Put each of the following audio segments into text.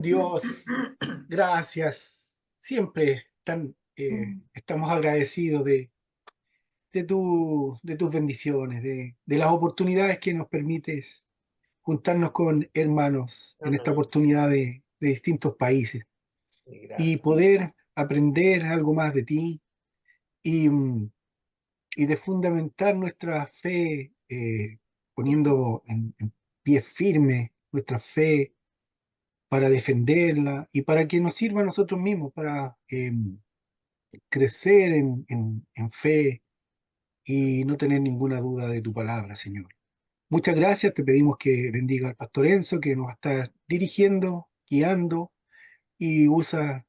Dios, gracias. Siempre estamos agradecidos de tus bendiciones, de las oportunidades que nos permites juntarnos con hermanos en esta Amén. oportunidad de distintos países Y y gracias. poder aprender algo más de ti y, y de fundamentar nuestra fe, poniendo en pie firme nuestra fe para defenderla y para que nos sirva a nosotros mismos, para crecer en fe y no tener ninguna duda de tu palabra, Señor. Muchas gracias, te pedimos que bendiga al pastor Enzo, que nos va a estar dirigiendo, guiando y usa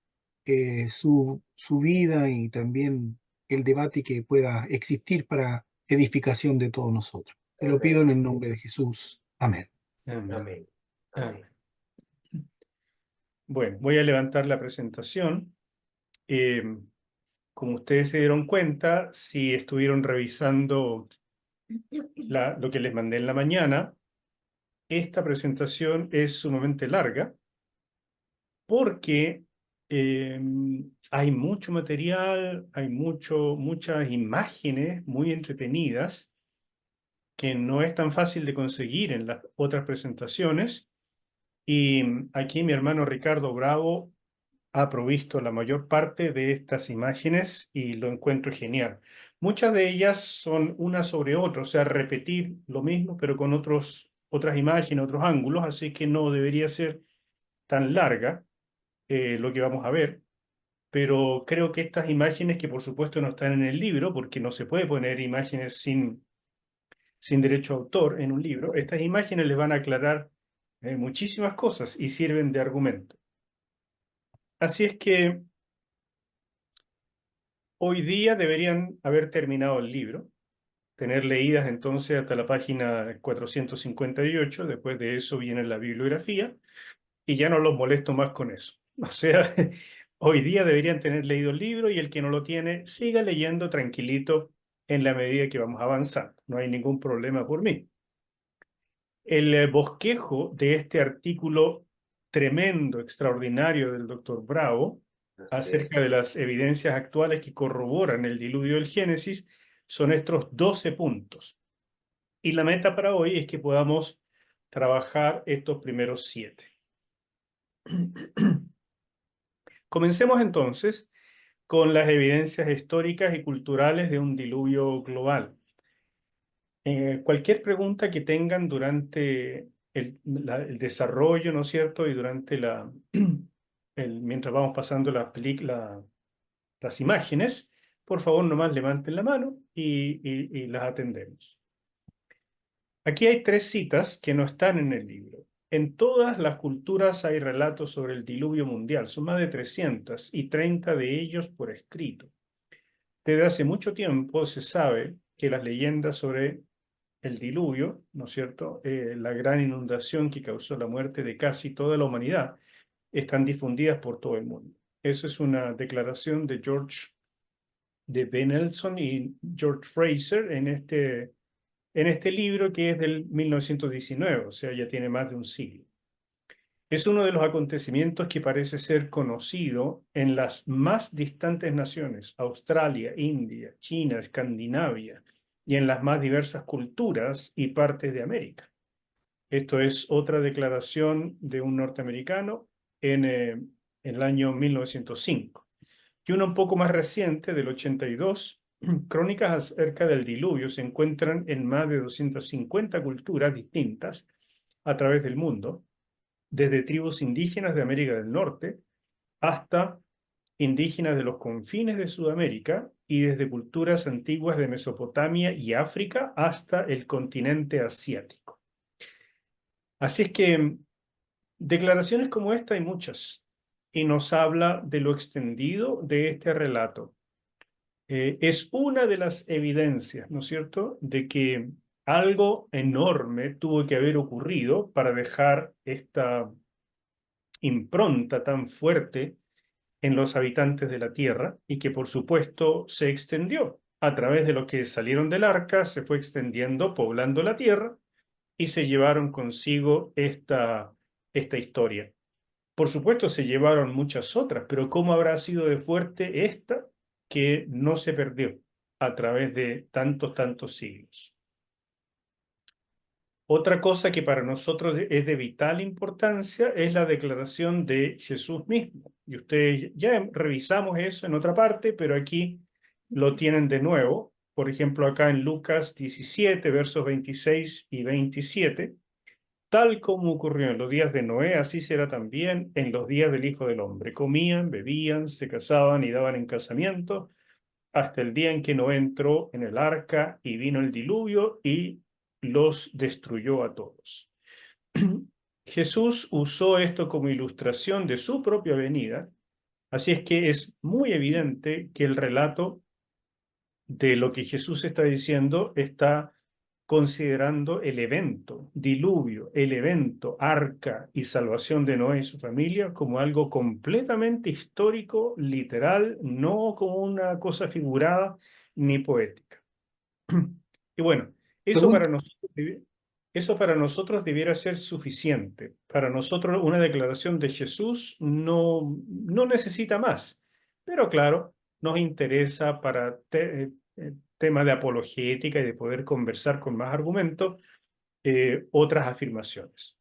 su vida y también el debate que pueda existir para edificación de todos nosotros. Te lo pido Amén. en el nombre de Jesús. Amén. Amén. Amén. Amén. Amén. Bueno, voy a levantar la presentación. Eh, Como ustedes se dieron cuenta, si estuvieron revisando lo que les mandé en la mañana, esta presentación es sumamente larga porque eh, hay mucho material, hay muchas imágenes muy entretenidas que no es tan fácil de conseguir en las otras presentaciones. Y aquí mi hermano Ricardo Bravo ha provisto la mayor parte de estas imágenes y lo encuentro genial. Muchas de ellas son una sobre otra, o sea, repetir lo mismo, pero con otras imágenes, otros ángulos, así que no debería ser tan larga lo que vamos a ver. Pero creo que estas imágenes, que por supuesto no están en el libro, porque no se puede poner imágenes sin derecho a autor en un libro, estas imágenes les van a aclarar muchísimas cosas y sirven de argumento. Así es que hoy día deberían haber terminado el libro, tener leídas entonces hasta la página 458. Después de eso viene la bibliografía y ya no los molesto más con eso. O sea, hoy día deberían tener leído el libro y el que no lo tiene, siga leyendo tranquilito en la medida que vamos avanzando. No hay ningún problema por mí. El bosquejo de este artículo tremendo, extraordinario del doctor Bravo, Así es. acerca de las evidencias actuales que corroboran el diluvio del Génesis, son estos 12 puntos. Y la meta para hoy es que podamos trabajar estos primeros 7. Comencemos entonces con las evidencias históricas y culturales de un diluvio global. Cualquier pregunta que tengan durante el desarrollo, ¿no es cierto? Y durante mientras vamos pasando las imágenes, por favor, nomás levanten la mano y las atendemos. Aquí hay 3 citas que no están en el libro. En todas las culturas hay relatos sobre el diluvio mundial, son más de 300 y 30 de ellos por escrito. Desde hace mucho tiempo se sabe que las leyendas sobre el diluvio, ¿no es cierto? La gran inundación que causó la muerte de casi toda la humanidad, están difundidas por todo el mundo. Eso es una declaración de Ben Nelson y George Fraser en este libro que es del 1919, o sea, ya tiene más de un siglo. Es uno de los acontecimientos que parece ser conocido en las más distantes naciones, Australia, India, China, Escandinavia, y en las más diversas culturas y partes de América. Esto es otra declaración de un norteamericano en el año 1905. Y una un poco más reciente, del 82, crónicas acerca del diluvio se encuentran en más de 250 culturas distintas a través del mundo, desde tribus indígenas de América del Norte hasta indígenas de los confines de Sudamérica y desde culturas antiguas de Mesopotamia y África hasta el continente asiático. Así es que declaraciones como esta hay muchas y nos habla de lo extendido de este relato. Es una de las evidencias, ¿no es cierto?, de que algo enorme tuvo que haber ocurrido para dejar esta impronta tan fuerte en los habitantes de la tierra y que por supuesto se extendió a través de los que salieron del arca, se fue extendiendo, poblando la tierra y se llevaron consigo esta historia. Por supuesto, se llevaron muchas otras, pero ¿cómo habrá sido de fuerte esta que no se perdió a través de tantos siglos? Otra cosa que para nosotros es de vital importancia es la declaración de Jesús mismo. Y ustedes ya revisamos eso en otra parte, pero aquí lo tienen de nuevo. Por ejemplo, acá en Lucas 17, versos 26 y 27. Tal como ocurrió en los días de Noé, así será también en los días del Hijo del Hombre. Comían, bebían, se casaban y daban en casamiento hasta el día en que Noé entró en el arca y vino el diluvio y los destruyó a todos. Jesús usó esto como ilustración de su propia venida, así es que es muy evidente que el relato de lo que Jesús está diciendo está considerando el evento, diluvio, el evento, arca y salvación de Noé y su familia como algo completamente histórico, literal, no como una cosa figurada ni poética. Y bueno, eso Pregunta, para nosotros, eso para nosotros debiera ser suficiente. Para nosotros una declaración de Jesús no necesita más. Pero claro, nos interesa para temas de apologética y de poder conversar con más argumentos otras afirmaciones.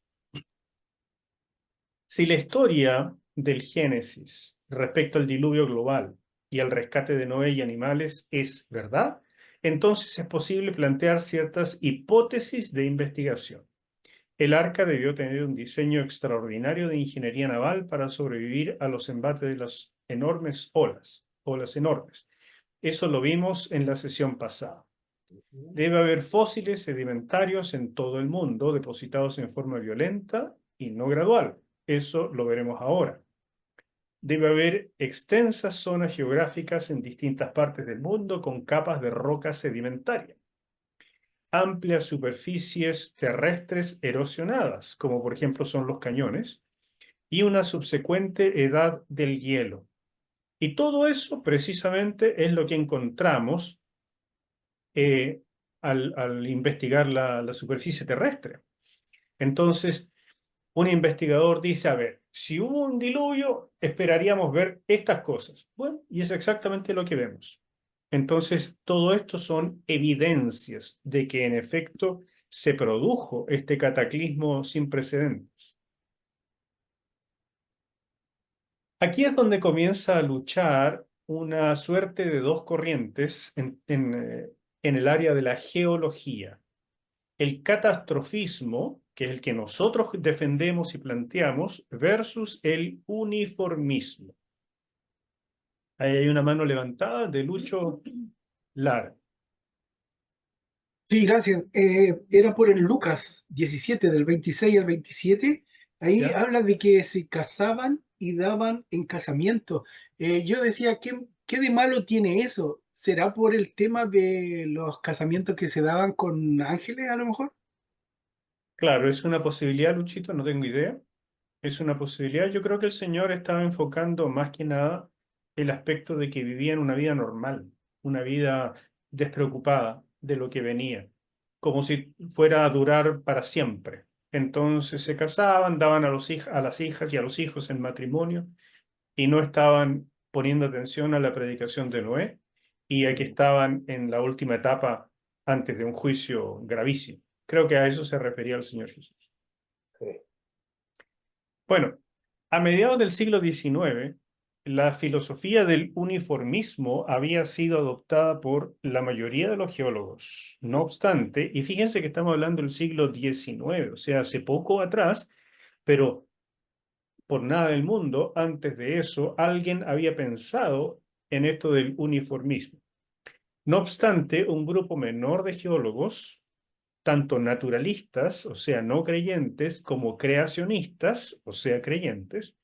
Si la historia del Génesis respecto al diluvio global y al rescate de Noé y animales es verdad, entonces es posible plantear ciertas hipótesis de investigación. El arca debió tener un diseño extraordinario de ingeniería naval para sobrevivir a los embates de las enormes olas enormes. Eso lo vimos en la sesión pasada. Debe haber fósiles sedimentarios en todo el mundo, depositados en forma violenta y no gradual. Eso lo veremos ahora. Debe haber extensas zonas geográficas en distintas partes del mundo con capas de roca sedimentaria. Amplias superficies terrestres erosionadas, como por ejemplo son los cañones, y una subsecuente edad del hielo. Y todo eso precisamente es lo que encontramos eh, al investigar la superficie terrestre. Entonces, un investigador dice, a ver, si hubo un diluvio, esperaríamos ver estas cosas. Bueno, y es exactamente lo que vemos. Entonces, todo esto son evidencias de que en efecto se produjo este cataclismo sin precedentes. Aquí es donde comienza a luchar una suerte de dos corrientes en el área de la geología. El catastrofismo, que es el que nosotros defendemos y planteamos, versus el uniformismo. Ahí hay una mano levantada de Lucho Lara. sí, gracias. Era por el Lucas 17, del 26 al 27. Ahí ¿Ya? habla de que se casaban y daban en casamiento. Yo decía, ¿qué de malo tiene eso? ¿Será por el tema de los casamientos que se daban con ángeles, a lo mejor? Claro, es una posibilidad, Luchito, no tengo idea. Es una posibilidad. Yo creo que el Señor estaba enfocando más que nada el aspecto de que vivían una vida normal, una vida despreocupada de lo que venía, como si fuera a durar para siempre. Entonces se casaban, daban a las hijas y a los hijos en matrimonio y no estaban poniendo atención a la predicación de Noé y a que estaban en la última etapa antes de un juicio gravísimo. Creo que a eso se refería el Señor Jesús. Sí. Bueno, a mediados del siglo XIX, la filosofía del uniformismo había sido adoptada por la mayoría de los geólogos. No obstante, y fíjense que estamos hablando del siglo XIX, o sea, hace poco atrás, pero por nada del mundo, antes de eso, alguien había pensado en esto del uniformismo. No obstante, un grupo menor de geólogos, tanto naturalistas, o sea, no creyentes, como creacionistas, o sea, creyentes,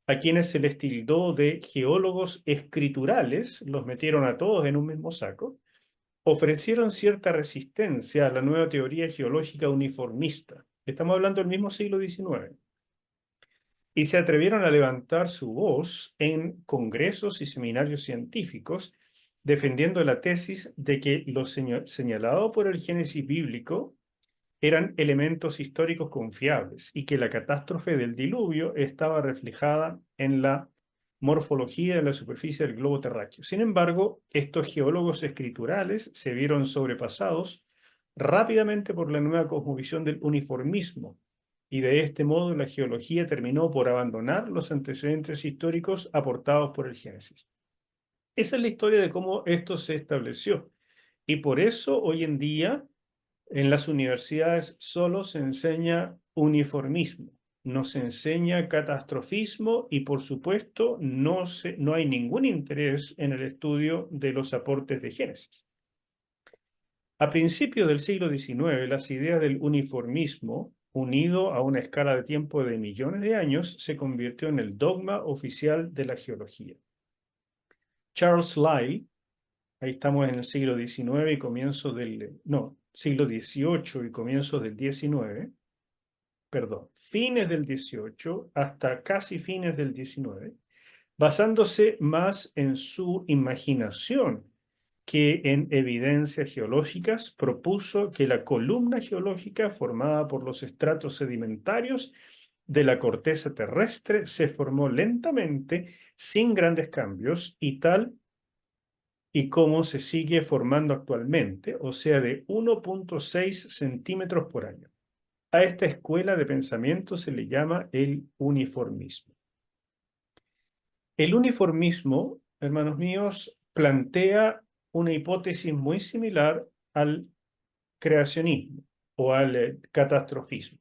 a quienes se les tildó de geólogos escriturales, los metieron a todos en un mismo saco, ofrecieron cierta resistencia a la nueva teoría geológica uniformista. Estamos hablando del mismo siglo XIX. Y se atrevieron a levantar su voz en congresos y seminarios científicos, defendiendo la tesis de que lo señalado por el Génesis bíblico eran elementos históricos confiables y que la catástrofe del diluvio estaba reflejada en la morfología de la superficie del globo terráqueo. Sin embargo, estos geólogos escriturales se vieron sobrepasados rápidamente por la nueva cosmovisión del uniformismo, y de este modo la geología terminó por abandonar los antecedentes históricos aportados por el Génesis. Esa es la historia de cómo esto se estableció. Y por eso hoy en día en las universidades solo se enseña uniformismo, no se enseña catastrofismo y por supuesto no hay ningún interés en el estudio de los aportes de Génesis. A principios del siglo XIX, las ideas del uniformismo, unido a una escala de tiempo de millones de años, se convirtió en el dogma oficial de la geología. Charles Lyell, ahí estamos en el siglo XIX y comienzos del, no, siglo XVIII y comienzos del XIX, perdón, fines del XVIII hasta casi fines del XIX, basándose más en su imaginación que en evidencias geológicas, propuso que la columna geológica formada por los estratos sedimentarios de la corteza terrestre se formó lentamente, sin grandes cambios, y tal y como se sigue formando actualmente, o sea, de 1,6 centímetros por año. A esta escuela de pensamiento se le llama el uniformismo. El uniformismo, hermanos míos, plantea una hipótesis muy similar al creacionismo o al catastrofismo.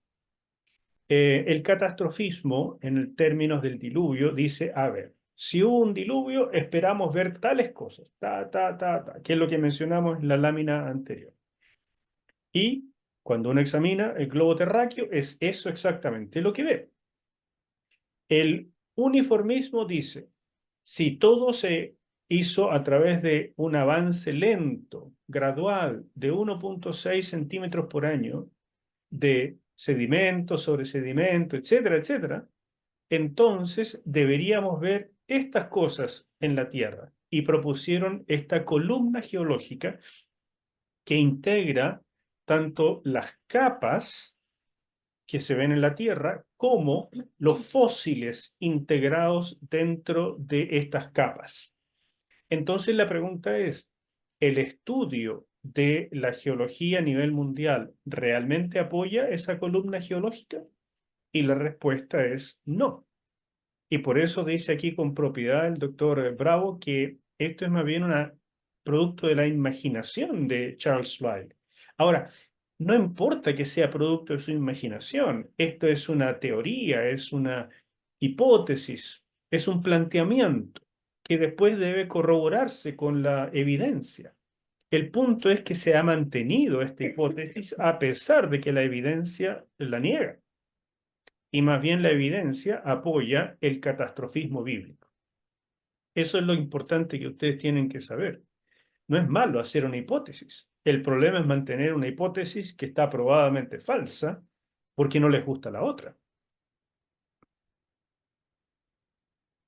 El catastrofismo, en términos del diluvio, dice, a ver, si hubo un diluvio, esperamos ver tales cosas, que es lo que mencionamos en la lámina anterior. Y cuando uno examina el globo terráqueo, es eso exactamente lo que ve. El uniformismo dice, si todo se hizo a través de un avance lento, gradual, de 1,6 centímetros por año, de sedimento sobre sedimento, etcétera, etcétera, entonces deberíamos ver estas cosas en la Tierra. Y propusieron esta columna geológica que integra tanto las capas que se ven en la Tierra como los fósiles integrados dentro de estas capas. Entonces la pregunta es, ¿el estudio de la geología a nivel mundial realmente apoya esa columna geológica? Y la respuesta es no. Y por eso dice aquí con propiedad el doctor Bravo que esto es más bien un producto de la imaginación de Charles Lyell. Ahora, no importa que sea producto de su imaginación, esto es una teoría, es una hipótesis, es un planteamiento que después debe corroborarse con la evidencia. El punto es que se ha mantenido esta hipótesis a pesar de que la evidencia la niega. Y más bien la evidencia apoya el catastrofismo bíblico. Eso es lo importante que ustedes tienen que saber. No es malo hacer una hipótesis. El problema es mantener una hipótesis que está probadamente falsa porque no les gusta la otra.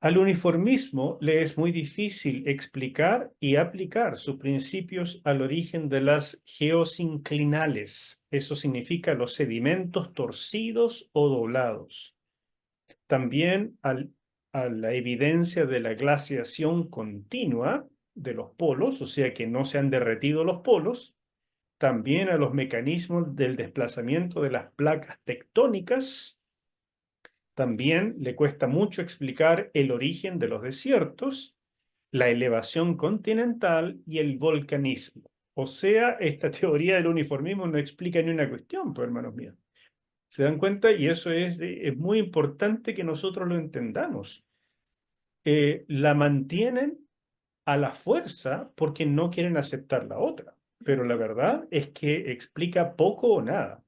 Al uniformismo le es muy difícil explicar y aplicar sus principios al origen de las geosinclinales. Eso significa los sedimentos torcidos o doblados. También a la evidencia de la glaciación continua de los polos, o sea que no se han derretido los polos, también a los mecanismos del desplazamiento de las placas tectónicas. También le cuesta mucho explicar el origen de los desiertos, la elevación continental y el volcanismo. O sea, esta teoría del uniformismo no explica ni una cuestión, pues, hermanos míos. ¿Se dan cuenta? Y eso es muy importante que nosotros lo entendamos. La mantienen a la fuerza porque no quieren aceptar la otra. Pero la verdad es que explica poco o nada.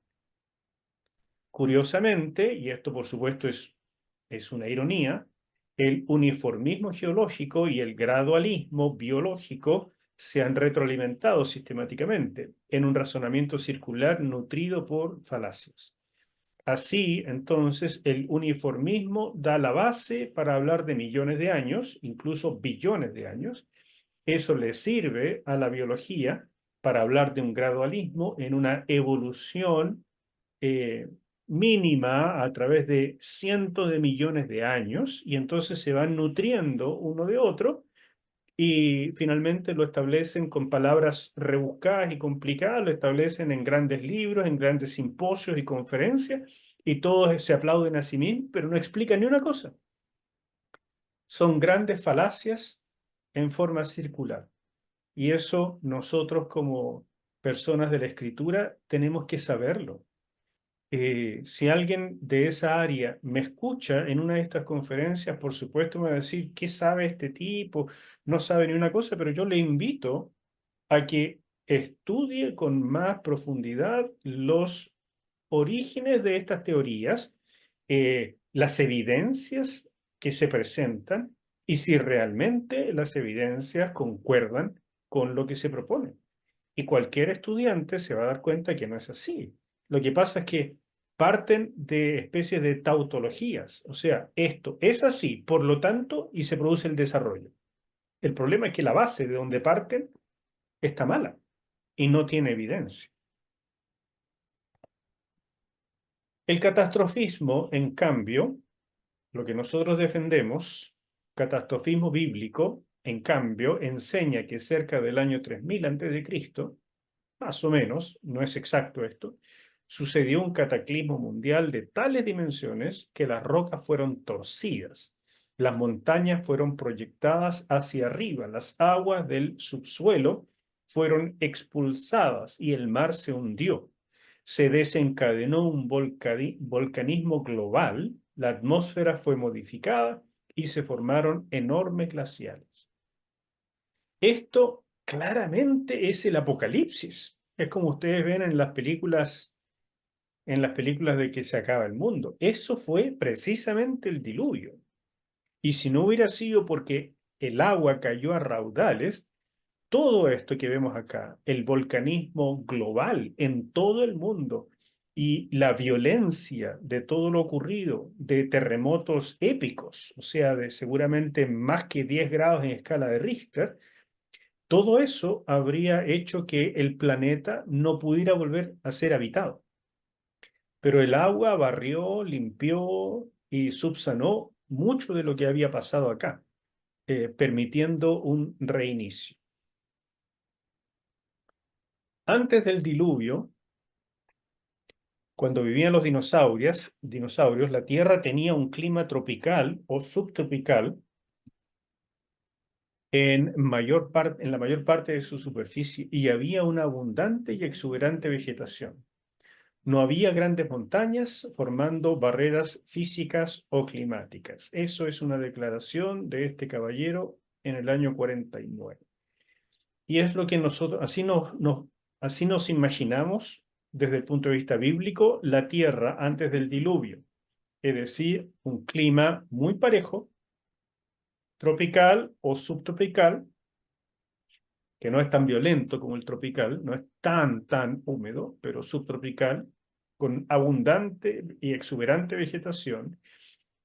Curiosamente, y esto por supuesto es una ironía, el uniformismo geológico y el gradualismo biológico se han retroalimentado sistemáticamente en un razonamiento circular nutrido por falacias. Así, entonces, el uniformismo da la base para hablar de millones de años, incluso billones de años. Eso le sirve a la biología para hablar de un gradualismo en una evolución eh, mínima a través de cientos de millones de años y entonces se van nutriendo uno de otro y finalmente lo establecen con palabras rebuscadas y complicadas, lo establecen en grandes libros, en grandes simposios y conferencias y todos se aplauden a sí mismos, pero no explican ni una cosa. Son grandes falacias en forma circular. Y eso nosotros como personas de la escritura tenemos que saberlo. Si alguien de esa área me escucha en una de estas conferencias, por supuesto me va a decir, ¿qué sabe este tipo? No sabe ni una cosa, pero yo le invito a que estudie con más profundidad los orígenes de estas teorías, las evidencias que se presentan y si realmente las evidencias concuerdan con lo que se propone. Y cualquier estudiante se va a dar cuenta que no es así. Lo que pasa es que parten de especies de tautologías, o sea, esto es así, por lo tanto, y se produce el desarrollo. El problema es que la base de donde parten está mala y no tiene evidencia. El catastrofismo, en cambio, lo que nosotros defendemos, catastrofismo bíblico, en cambio, enseña que cerca del año 3000 a.C., más o menos, no es exacto esto, sucedió un cataclismo mundial de tales dimensiones que las rocas fueron torcidas, las montañas fueron proyectadas hacia arriba, las aguas del subsuelo fueron expulsadas y el mar se hundió. Se desencadenó un volcanismo global, la atmósfera fue modificada y se formaron enormes glaciares. Esto claramente es el apocalipsis. Es como ustedes ven en las películas de que se acaba el mundo. Eso fue precisamente el diluvio. Y si no hubiera sido porque el agua cayó a raudales, todo esto que vemos acá, el volcanismo global en todo el mundo y la violencia de todo lo ocurrido, de terremotos épicos, o sea, de seguramente más que 10 grados en escala de Richter, todo eso habría hecho que el planeta no pudiera volver a ser habitado. Pero el agua barrió, limpió y subsanó mucho de lo que había pasado acá, permitiendo un reinicio. Antes del diluvio, cuando vivían los dinosaurios, la Tierra tenía un clima tropical o subtropical en la mayor parte de su superficie y había una abundante y exuberante vegetación. No había grandes montañas formando barreras físicas o climáticas. Eso es una declaración de este caballero en el año 49. Y es lo que nosotros, así nos imaginamos desde el punto de vista bíblico la tierra antes del diluvio. Es decir, un clima muy parejo, tropical o subtropical, que no es tan violento como el tropical, no es tan húmedo, pero subtropical, con abundante y exuberante vegetación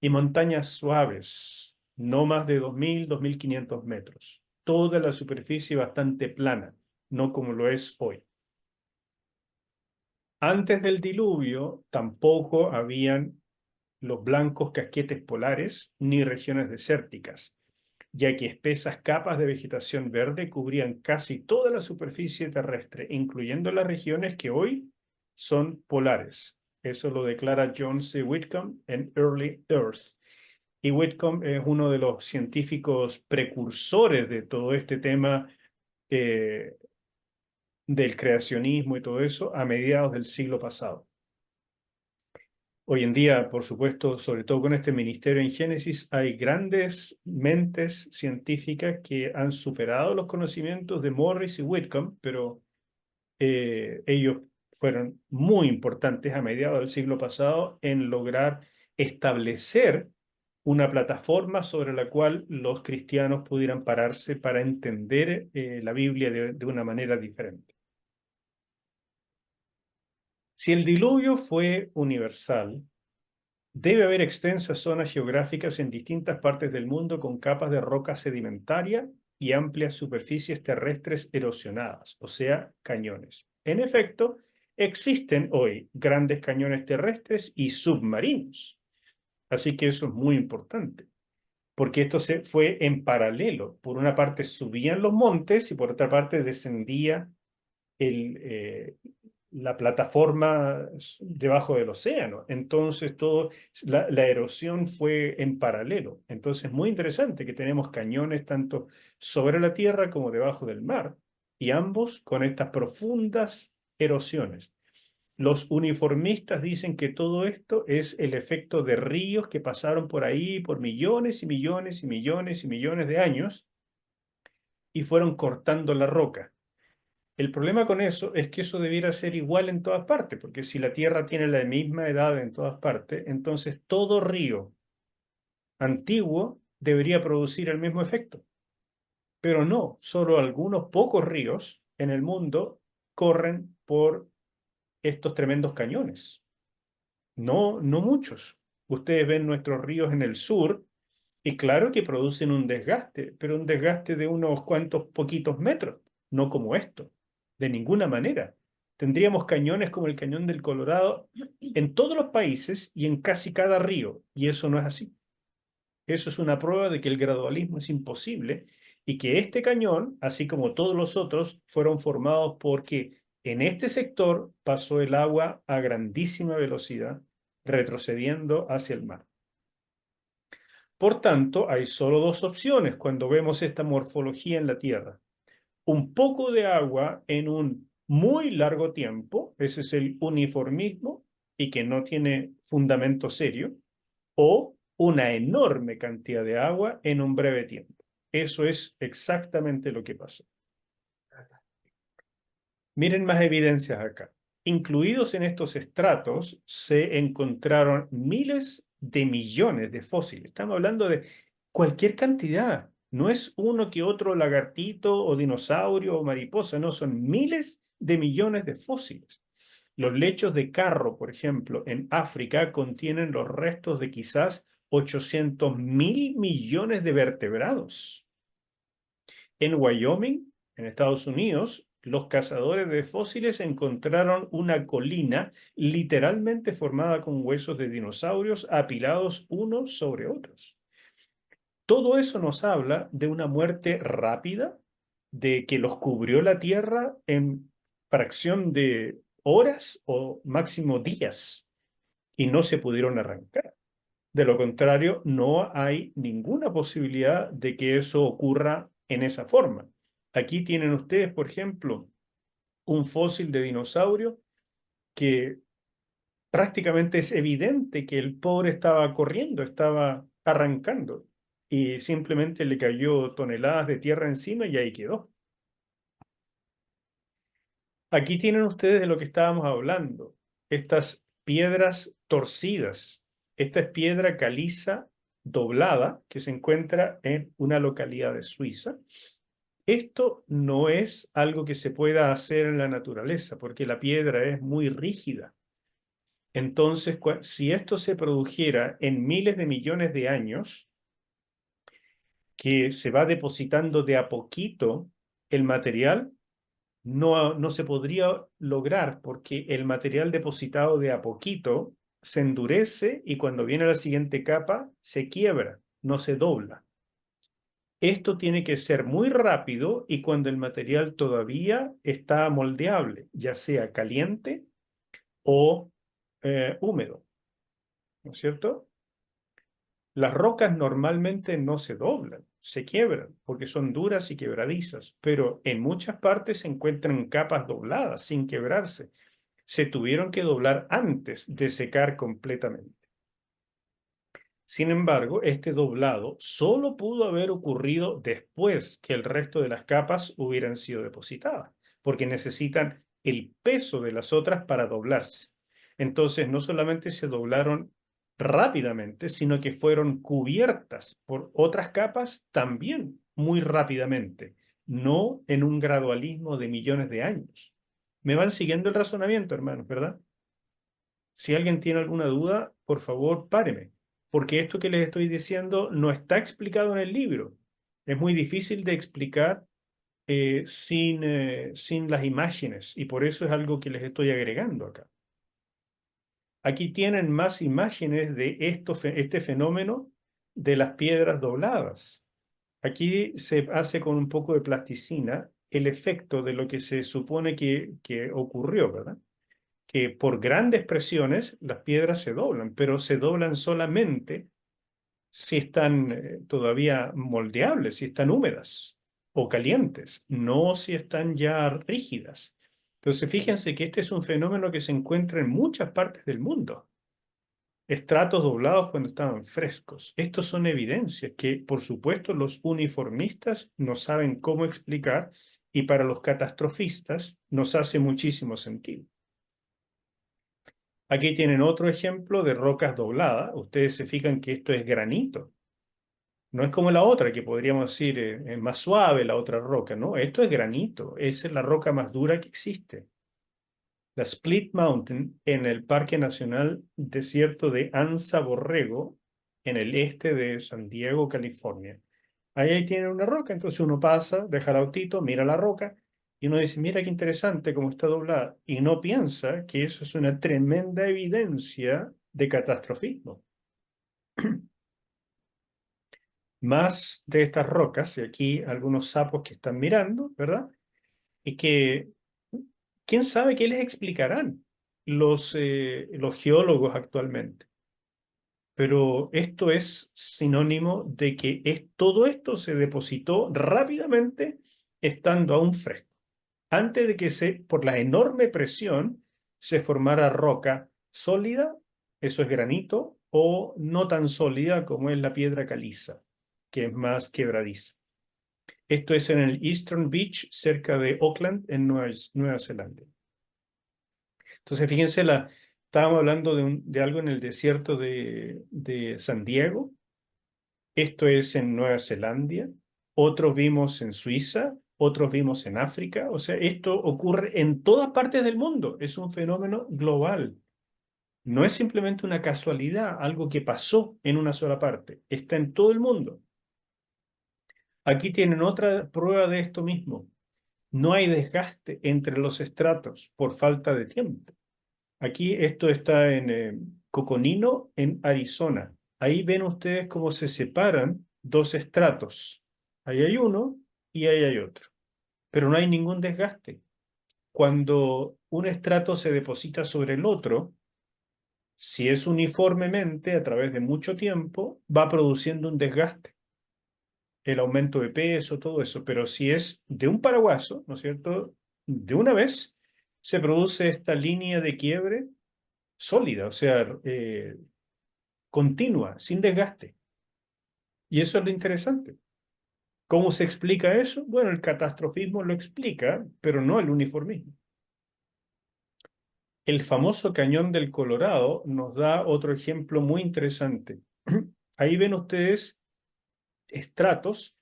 y montañas suaves, no más de 2.000, 2.500 metros. Toda la superficie bastante plana, no como lo es hoy. Antes del diluvio tampoco habían los blancos casquetes polares ni regiones desérticas, ya que espesas capas de vegetación verde cubrían casi toda la superficie terrestre, incluyendo las regiones que hoy son polares. Eso lo declara John C. Whitcomb en Early Earth. Y Whitcomb es uno de los científicos precursores de todo este tema eh, del creacionismo y todo eso a mediados del siglo pasado. Hoy en día, por supuesto, sobre todo con este ministerio en Génesis, hay grandes mentes científicas que han superado los conocimientos de Morris y Whitcomb, pero ellos fueron muy importantes a mediados del siglo pasado en lograr establecer una plataforma sobre la cual los cristianos pudieran pararse para entender la Biblia de una manera diferente. Si el diluvio fue universal, debe haber extensas zonas geográficas en distintas partes del mundo con capas de roca sedimentaria y amplias superficies terrestres erosionadas, o sea, cañones. En efecto, existen hoy grandes cañones terrestres y submarinos. Así que eso es muy importante, porque esto se fue en paralelo. Por una parte subían los montes y por otra parte descendía el, la plataforma debajo del océano. Entonces, la erosión fue en paralelo. Entonces, muy interesante que tenemos cañones tanto sobre la tierra como debajo del mar, y ambos con estas profundas erosiones. Los uniformistas dicen que todo esto es el efecto de ríos que pasaron por ahí por millones y millones y millones y millones de años y fueron cortando la roca. El problema con eso es que eso debiera ser igual en todas partes, porque si la Tierra tiene la misma edad en todas partes, entonces todo río antiguo debería producir el mismo efecto. Pero no, solo algunos pocos ríos en el mundo corren por estos tremendos cañones. No, no muchos. Ustedes ven nuestros ríos en el sur y claro que producen un desgaste, pero un desgaste de unos cuantos poquitos metros, no como esto, de ninguna manera. Tendríamos cañones como el Cañón del Colorado en todos los países y en casi cada río, y eso no es así. Eso es una prueba de que el gradualismo es imposible y que este cañón, así como todos los otros, fueron formados porque en este sector pasó el agua a grandísima velocidad, retrocediendo hacia el mar. Por tanto, hay solo dos opciones cuando vemos esta morfología en la Tierra. Un poco de agua en un muy largo tiempo, ese es el uniformismo y que no tiene fundamento serio, o una enorme cantidad de agua en un breve tiempo. Eso es exactamente lo que pasó. Miren más evidencias acá. Incluidos en estos estratos se encontraron miles de millones de fósiles. Estamos hablando de cualquier cantidad. No es uno que otro lagartito o dinosaurio o mariposa, no, son miles de millones de fósiles. Los lechos de carro, por ejemplo, en África contienen los restos de quizás 800.000 millones de vertebrados. En Wyoming, en Estados Unidos, los cazadores de fósiles encontraron una colina literalmente formada con huesos de dinosaurios apilados unos sobre otros. Todo eso nos habla de una muerte rápida, de que los cubrió la Tierra en fracción de horas o máximo días y no se pudieron arrancar. De lo contrario, no hay ninguna posibilidad de que eso ocurra en esa forma. Aquí tienen ustedes, por ejemplo, un fósil de dinosaurio que prácticamente es evidente que el pobre estaba corriendo, estaba arrancando y simplemente le cayó toneladas de tierra encima y ahí quedó. Aquí tienen ustedes de lo que estábamos hablando, estas piedras torcidas. Esta es piedra caliza doblada que se encuentra en una localidad de Suiza. Esto no es algo que se pueda hacer en la naturaleza porque la piedra es muy rígida. Entonces, si esto se produjera en miles de millones de años, que se va depositando de a poquito el material, no se podría lograr porque el material depositado de a poquito se endurece y cuando viene la siguiente capa se quiebra, no se dobla. Esto tiene que ser muy rápido y cuando el material todavía está moldeable, ya sea caliente o húmedo, ¿no es cierto? Las rocas normalmente no se doblan, se quiebran porque son duras y quebradizas, pero en muchas partes se encuentran capas dobladas sin quebrarse. Se tuvieron que doblar antes de secar completamente. Sin embargo, este doblado solo pudo haber ocurrido después que el resto de las capas hubieran sido depositadas, porque necesitan el peso de las otras para doblarse. Entonces, no solamente se doblaron rápidamente, sino que fueron cubiertas por otras capas también muy rápidamente, no en un gradualismo de millones de años. ¿Me van siguiendo el razonamiento, hermanos, verdad? Si alguien tiene alguna duda, por favor, páreme, porque esto que les estoy diciendo no está explicado en el libro. Es muy difícil de explicar sin las imágenes, y por eso es algo que les estoy agregando acá. Aquí tienen más imágenes de este fenómeno de las piedras dobladas. Aquí se hace con un poco de plasticina el efecto de lo que se supone que ocurrió, ¿verdad? Que por grandes presiones las piedras se doblan, pero se doblan solamente si están todavía moldeables, si están húmedas o calientes, no si están ya rígidas. Entonces, fíjense que este es un fenómeno que se encuentra en muchas partes del mundo. Estratos doblados cuando estaban frescos. Estos son evidencias que, por supuesto, los uniformistas no saben cómo explicar y para los catastrofistas nos hace muchísimo sentido. Aquí tienen otro ejemplo de rocas dobladas. Ustedes se fijan que esto es granito. No es como la otra, que podríamos decir es más suave la otra roca, ¿no? Esto es granito. Esa es la roca más dura que existe. La Split Mountain en el Parque Nacional Desierto de Anza Borrego, en el este de San Diego, California. Ahí tiene una roca, entonces uno pasa, deja el autito, mira la roca y uno dice, mira qué interesante cómo está doblada. Y no piensa que eso es una tremenda evidencia de catastrofismo. Más de estas rocas, y aquí algunos sapos que están mirando, ¿verdad? Y que, ¿quién sabe qué les explicarán los geólogos actualmente? Pero esto es sinónimo de que todo esto se depositó rápidamente estando aún fresco, antes de que por la enorme presión se formara roca sólida, eso es granito, o no tan sólida como es la piedra caliza, que es más quebradiza. Esto es en el Eastern Beach, cerca de Auckland, en Nueva Zelanda. Entonces, fíjense, estábamos hablando de algo en el desierto de San Diego. Esto es en Nueva Zelanda. Otros vimos en Suiza, otros vimos en África. O sea, esto ocurre en todas partes del mundo. Es un fenómeno global. No es simplemente una casualidad, algo que pasó en una sola parte. Está en todo el mundo. Aquí tienen otra prueba de esto mismo. No hay desgaste entre los estratos por falta de tiempo. Aquí esto está en Coconino, en Arizona. Ahí ven ustedes cómo se separan dos estratos. Ahí hay uno y ahí hay otro. Pero no hay ningún desgaste. Cuando un estrato se deposita sobre el otro, si es uniformemente a través de mucho tiempo, va produciendo un desgaste, el aumento de peso, todo eso. Pero si es de un paraguaso, ¿no es cierto? De una vez se produce esta línea de quiebre sólida, o sea, continua, sin desgaste. Y eso es lo interesante. ¿Cómo se explica eso? Bueno, el catastrofismo lo explica, pero no el uniformismo. El famoso Cañón del Colorado nos da otro ejemplo muy interesante. Ahí ven ustedes estratos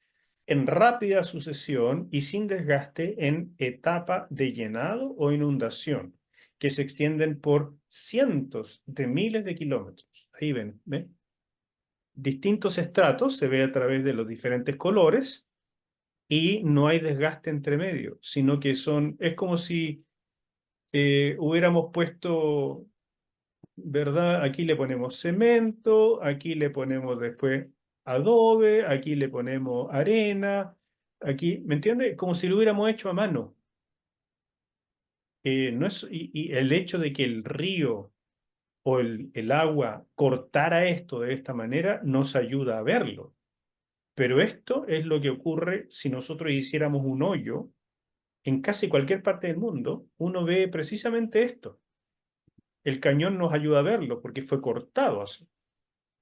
en rápida sucesión y sin desgaste en etapa de llenado o inundación, que se extienden por cientos de miles de kilómetros. Ahí ven. Distintos estratos, se ve a través de los diferentes colores y no hay desgaste entre medio, sino que es como si hubiéramos puesto, ¿verdad? Aquí le ponemos cemento, aquí le ponemos después adobe, aquí le ponemos arena, aquí, ¿me entiende? Como si lo hubiéramos hecho a mano. No es, y el hecho de que el río o el agua cortara esto de esta manera nos ayuda a verlo. Pero esto es lo que ocurre si nosotros hiciéramos un hoyo en casi cualquier parte del mundo, uno ve precisamente esto. El cañón nos ayuda a verlo porque fue cortado así.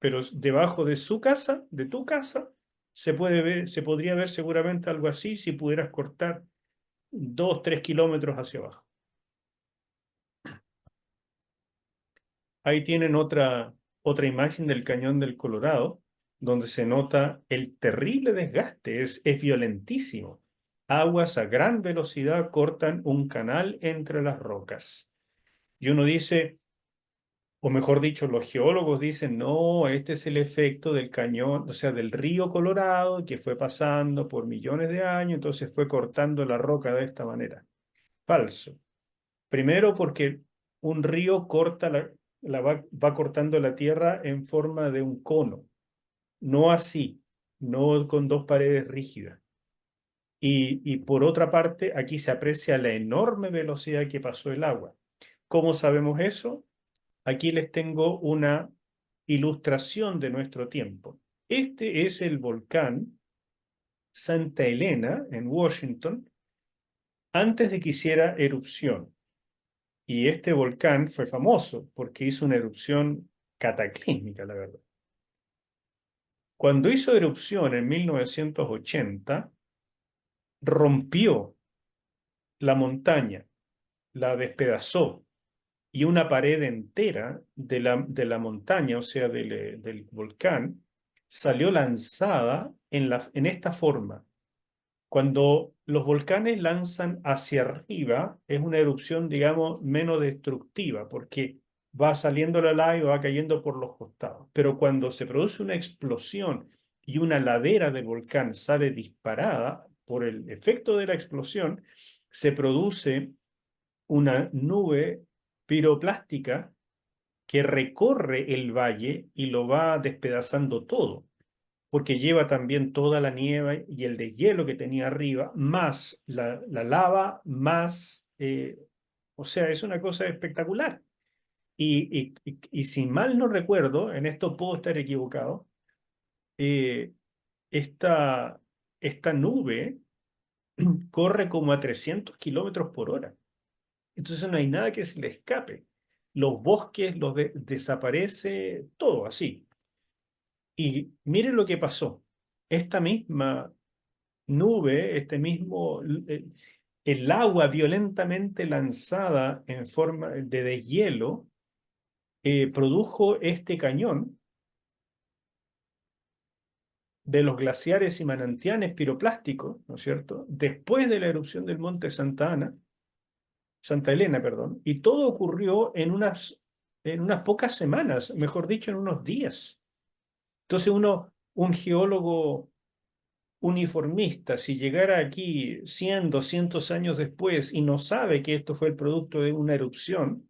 Pero debajo de su casa, de tu casa, se podría ver seguramente algo así si pudieras cortar 2, 3 kilómetros hacia abajo. Ahí tienen otra imagen del cañón del Colorado, donde se nota el terrible desgaste, es violentísimo. Aguas a gran velocidad cortan un canal entre las rocas. Y uno dice, O mejor dicho, los geólogos dicen, no, este es el efecto del cañón, o sea, del río Colorado que fue pasando por millones de años, entonces fue cortando la roca de esta manera. Falso. Primero porque un río corta va cortando la tierra en forma de un cono, no así, no con dos paredes rígidas. Y por otra parte, aquí se aprecia la enorme velocidad que pasó el agua. ¿Cómo sabemos eso? Aquí les tengo una ilustración de nuestro tiempo. Este es el volcán Santa Elena en Washington antes de que hiciera erupción. Y este volcán fue famoso porque hizo una erupción cataclísmica, la verdad. Cuando hizo erupción en 1980, rompió la montaña, la despedazó y una pared entera de la montaña, o sea, del volcán, salió lanzada en esta forma. Cuando los volcanes lanzan hacia arriba, es una erupción, digamos, menos destructiva, porque va saliendo la lava y va cayendo por los costados. Pero cuando se produce una explosión y una ladera del volcán sale disparada por el efecto de la explosión, se produce una nube piroplástica que recorre el valle y lo va despedazando todo, porque lleva también toda la nieve y el deshielo que tenía arriba, más la lava, más, o sea, es una cosa espectacular. Y si mal no recuerdo, en esto puedo estar equivocado, eh, esta, esta nube corre como a 300 kilómetros por hora. Entonces no hay nada que se le escape. Los bosques desaparece todo así. Y miren lo que pasó. Esta misma nube, el agua violentamente lanzada en forma de deshielo, produjo este cañón de los glaciares y manantiales piroplásticos, ¿no es cierto? Después de la erupción del monte Santa Elena, perdón, y todo ocurrió en unas pocas semanas, mejor dicho, en unos días. Entonces un geólogo uniformista, si llegara aquí 100, 200 años después y no sabe que esto fue el producto de una erupción,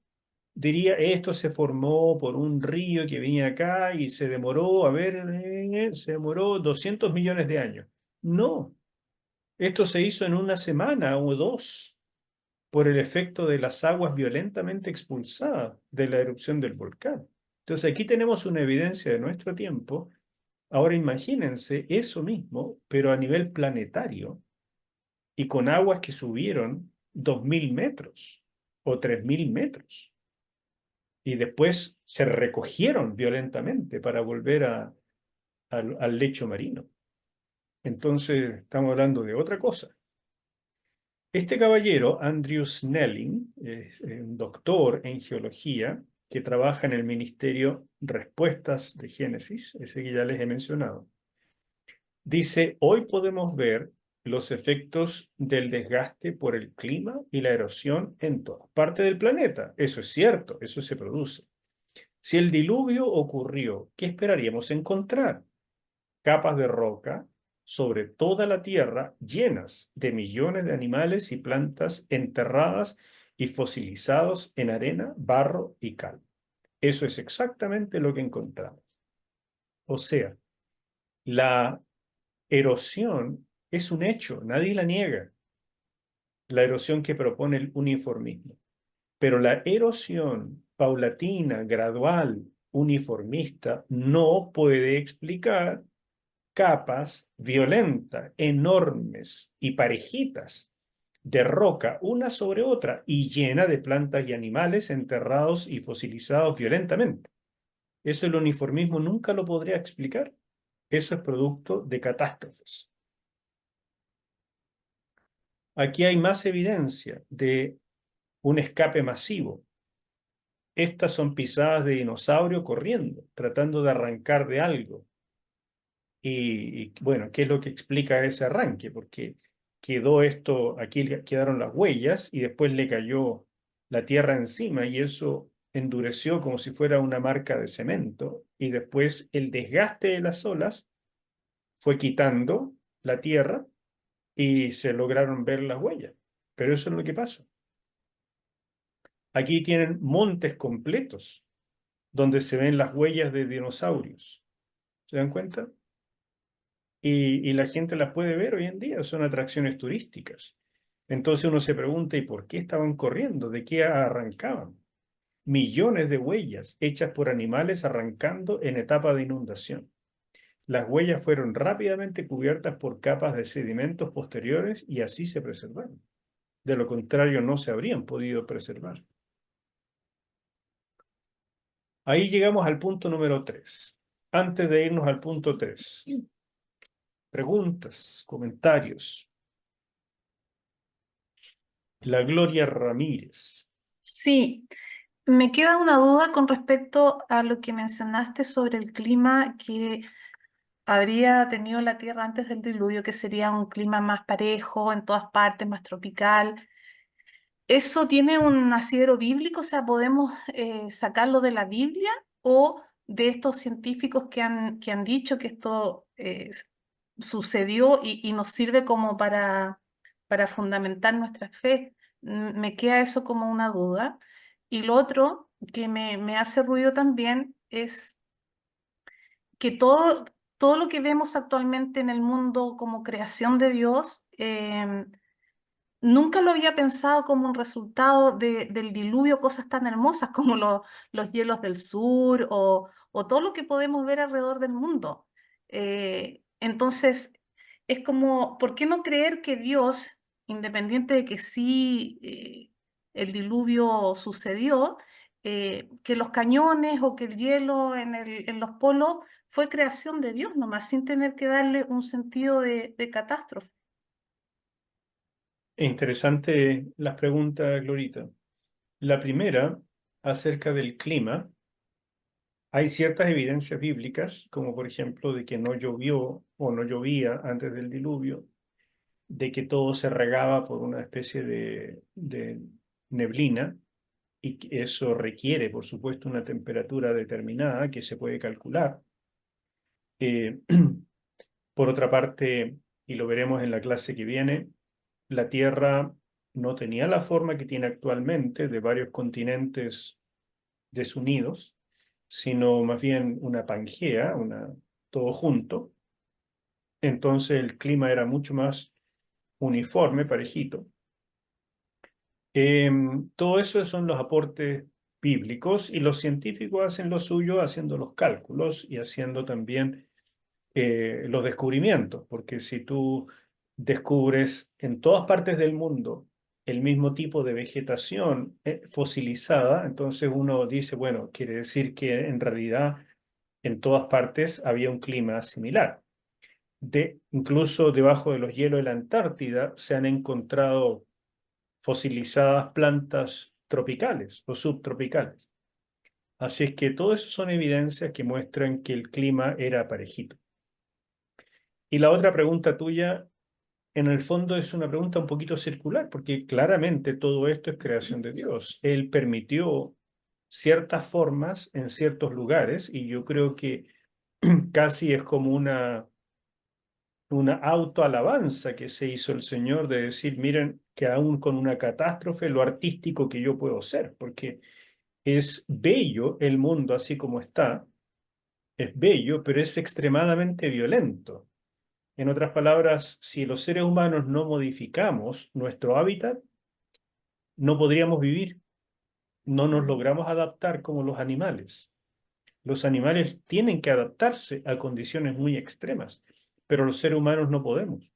diría, esto se formó por un río que venía acá y se demoró, a ver, se demoró 200 millones de años. No, esto se hizo en una semana o dos por el efecto de las aguas violentamente expulsadas de la erupción del volcán. Entonces aquí tenemos una evidencia de nuestro tiempo. Ahora imagínense eso mismo, pero a nivel planetario y con aguas que subieron 2.000 metros o 3.000 metros y después se recogieron violentamente para volver al lecho marino. Entonces estamos hablando de otra cosa. Este caballero, Andrew Snelling, es un doctor en geología que trabaja en el Ministerio Respuestas de Génesis, ese que ya les he mencionado. Dice, hoy podemos ver los efectos del desgaste por el clima y la erosión en todas partes del planeta. Eso es cierto, eso se produce. Si el diluvio ocurrió, ¿qué esperaríamos encontrar? Capas de roca sobre toda la Tierra llenas de millones de animales y plantas enterradas y fosilizados en arena, barro y cal. Eso es exactamente lo que encontramos. O sea, la erosión es un hecho, nadie la niega, la erosión que propone el uniformismo. Pero la erosión paulatina, gradual, uniformista, no puede explicar capas violentas, enormes y parejitas de roca una sobre otra y llena de plantas y animales enterrados y fosilizados violentamente. Eso el uniformismo nunca lo podría explicar. Eso es producto de catástrofes. Aquí hay más evidencia de un escape masivo. Estas son pisadas de dinosaurio corriendo, tratando de arrancar de algo. Bueno, ¿qué es lo que explica ese arranque? Porque quedó esto, aquí quedaron las huellas y después le cayó la tierra encima y eso endureció como si fuera una marca de cemento y después el desgaste de las olas fue quitando la tierra y se lograron ver las huellas. Pero eso es lo que pasa. Aquí tienen montes completos donde se ven las huellas de dinosaurios. ¿Se dan cuenta? Y la gente las puede ver hoy en día, son atracciones turísticas. Entonces uno se pregunta, ¿y por qué estaban corriendo? ¿De qué arrancaban? Millones de huellas hechas por animales arrancando en etapa de inundación. Las huellas fueron rápidamente cubiertas por capas de sedimentos posteriores y así se preservaron. De lo contrario, no se habrían podido preservar. Ahí llegamos al punto número 3. Antes de irnos al punto 3, preguntas, comentarios. La Gloria Ramírez. Sí, me queda una duda con respecto a lo que mencionaste sobre el clima que habría tenido la Tierra antes del diluvio, que sería un clima más parejo en todas partes, más tropical. ¿Eso tiene un asidero bíblico? O sea, ¿podemos sacarlo de la Biblia o de estos científicos que han dicho que esto sucedió y nos sirve como para fundamentar nuestra fe? Me queda eso como una duda. Y lo otro que me hace ruido también es que todo lo que vemos actualmente en el mundo como creación de Dios, nunca lo había pensado como un resultado del diluvio, cosas tan hermosas como los hielos del sur o todo lo que podemos ver alrededor del mundo. Entonces, es como, ¿por qué no creer que Dios, independiente de que sí el diluvio sucedió, que los cañones o que el hielo en los polos fue creación de Dios nomás, sin tener que darle un sentido de catástrofe? Interesante las preguntas, Glorita. La primera, acerca del clima. Hay ciertas evidencias bíblicas, como por ejemplo de que no llovió o no llovía antes del diluvio, de que todo se regaba por una especie de neblina, y que eso requiere, por supuesto, una temperatura determinada que se puede calcular. Eh, por otra parte, y lo veremos en la clase que viene, la Tierra no tenía la forma que tiene actualmente de varios continentes desunidos, sino más bien una Pangea, todo junto. Entonces el clima era mucho más uniforme, parejito. Todo eso son los aportes bíblicos y los científicos hacen lo suyo haciendo los cálculos y haciendo también los descubrimientos, porque si tú descubres en todas partes del mundo el mismo tipo de vegetación fosilizada, entonces uno dice, bueno, quiere decir que en realidad en todas partes había un clima similar. Incluso debajo de los hielos de la Antártida se han encontrado fosilizadas plantas tropicales o subtropicales. Así es que todo eso son evidencias que muestran que el clima era parejito. Y la otra pregunta tuya, en el fondo, es una pregunta un poquito circular, porque claramente todo esto es creación de Dios. Él permitió ciertas formas en ciertos lugares y yo creo que casi es como una autoalabanza que se hizo el Señor de decir, miren, que aún con una catástrofe, lo artístico que yo puedo ser, porque es bello el mundo así como está, es bello, pero es extremadamente violento. En otras palabras, si los seres humanos no modificamos nuestro hábitat, no podríamos vivir, no nos logramos adaptar como los animales. Los animales tienen que adaptarse a condiciones muy extremas, pero los seres humanos no podemos.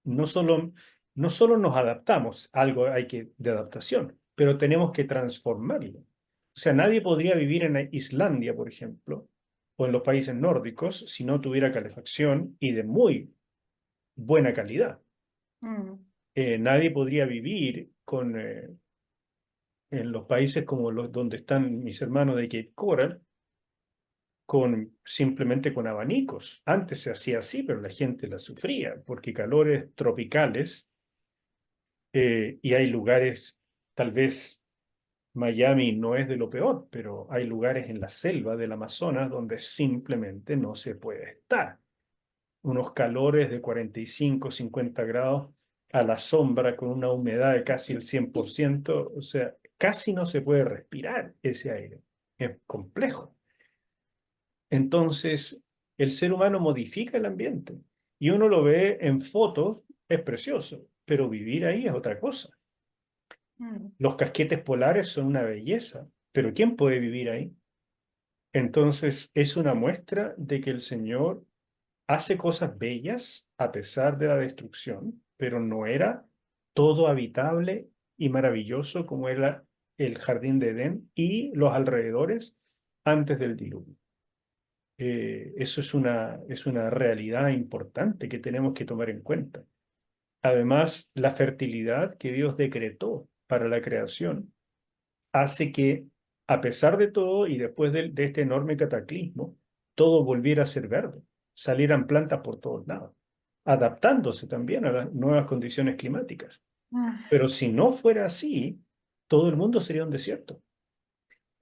No solo, no solo nos adaptamos, algo hay que de adaptación, pero tenemos que transformarlo. O sea, nadie podría vivir en Islandia, por ejemplo, o en los países nórdicos si no tuviera calefacción y de muy buena calidad. Mm. Nadie podría vivir en los países como los donde están mis hermanos de Cape Coral, simplemente con abanicos. Antes se hacía así, pero la gente la sufría, porque calores tropicales, y hay lugares tal vez Miami no es de lo peor, pero hay lugares en la selva del Amazonas donde simplemente no se puede estar. Unos calores de 45, 50 grados a la sombra con una humedad de casi el 100%, o sea, casi no se puede respirar ese aire. Es complejo. Entonces, el ser humano modifica el ambiente y uno lo ve en fotos, es precioso, pero vivir ahí es otra cosa. Mm. Los casquetes polares son una belleza, pero ¿quién puede vivir ahí? Entonces, es una muestra de que el Señor hace cosas bellas a pesar de la destrucción, pero no era todo habitable y maravilloso como era el jardín de Edén y los alrededores antes del diluvio. Eso es una realidad importante que tenemos que tomar en cuenta. Además, la fertilidad que Dios decretó para la creación hace que, a pesar de todo y después de este enorme cataclismo, todo volviera a ser verde, salieran plantas por todos lados, adaptándose también a las nuevas condiciones climáticas. Mm. Pero si no fuera así, todo el mundo sería un desierto.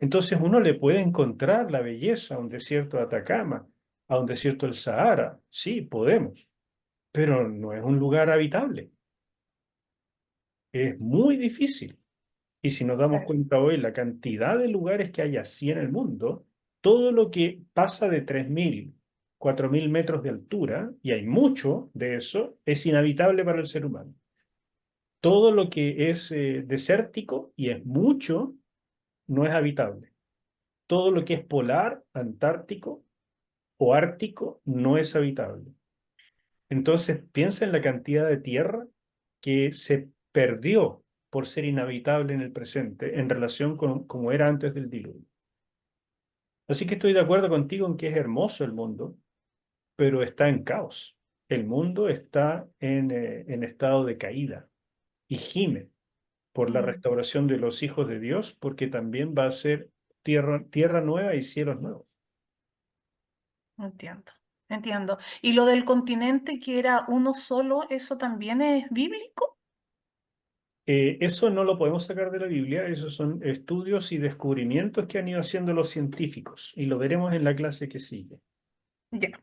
Entonces uno le puede encontrar la belleza a un desierto de Atacama, a un desierto del Sahara. Sí, podemos, pero no es un lugar habitable. Es muy difícil. Y si nos damos Claro. cuenta hoy la cantidad de lugares que hay así en el mundo, todo lo que pasa de 3.000, 4.000 metros de altura, y hay mucho de eso, es inhabitable para el ser humano. Todo lo que es desértico, y es mucho, no es habitable. Todo lo que es polar, antártico o ártico, no es habitable. Entonces, piensa en la cantidad de tierra que se perdió por ser inhabitable en el presente en relación con como era antes del diluvio. Así que estoy de acuerdo contigo en que es hermoso el mundo, pero está en caos. El mundo está en estado de caída y gime por la Mm. restauración de los hijos de Dios, porque también va a ser tierra nueva y cielos nuevos. Entiendo, entiendo. ¿Y lo del continente que era uno solo, eso también es bíblico? Eso no lo podemos sacar de la Biblia, esos son estudios y descubrimientos que han ido haciendo los científicos, y lo veremos en la clase que sigue. Ya,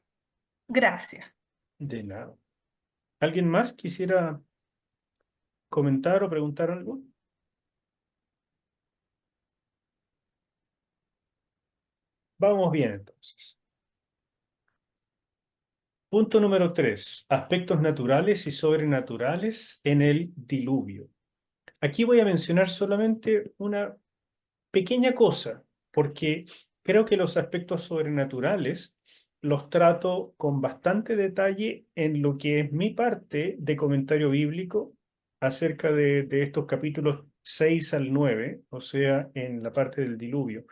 gracias. De nada. ¿Alguien más quisiera comentar o preguntar algo? Vamos bien entonces. Punto número 3. Aspectos naturales y sobrenaturales en el diluvio. Aquí voy a mencionar solamente una pequeña cosa, porque creo que los aspectos sobrenaturales los trato con bastante detalle en lo que es mi parte de comentario bíblico acerca de estos capítulos 6 al 9, o sea, en la parte del diluvio.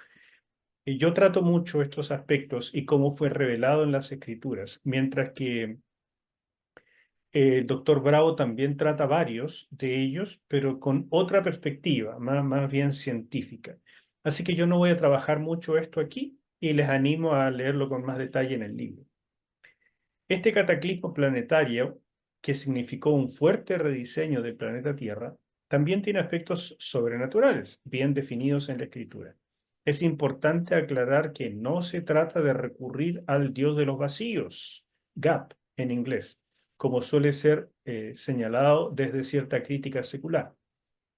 Y yo trato mucho estos aspectos y cómo fue revelado en las escrituras, mientras que el doctor Bravo también trata varios de ellos, pero con otra perspectiva, más bien científica. Así que yo no voy a trabajar mucho esto aquí y les animo a leerlo con más detalle en el libro. Este cataclismo planetario, que significó un fuerte rediseño del planeta Tierra, también tiene aspectos sobrenaturales, bien definidos en la escritura. Es importante aclarar que no se trata de recurrir al Dios de los vacíos, Gap en inglés, como suele ser señalado desde cierta crítica secular.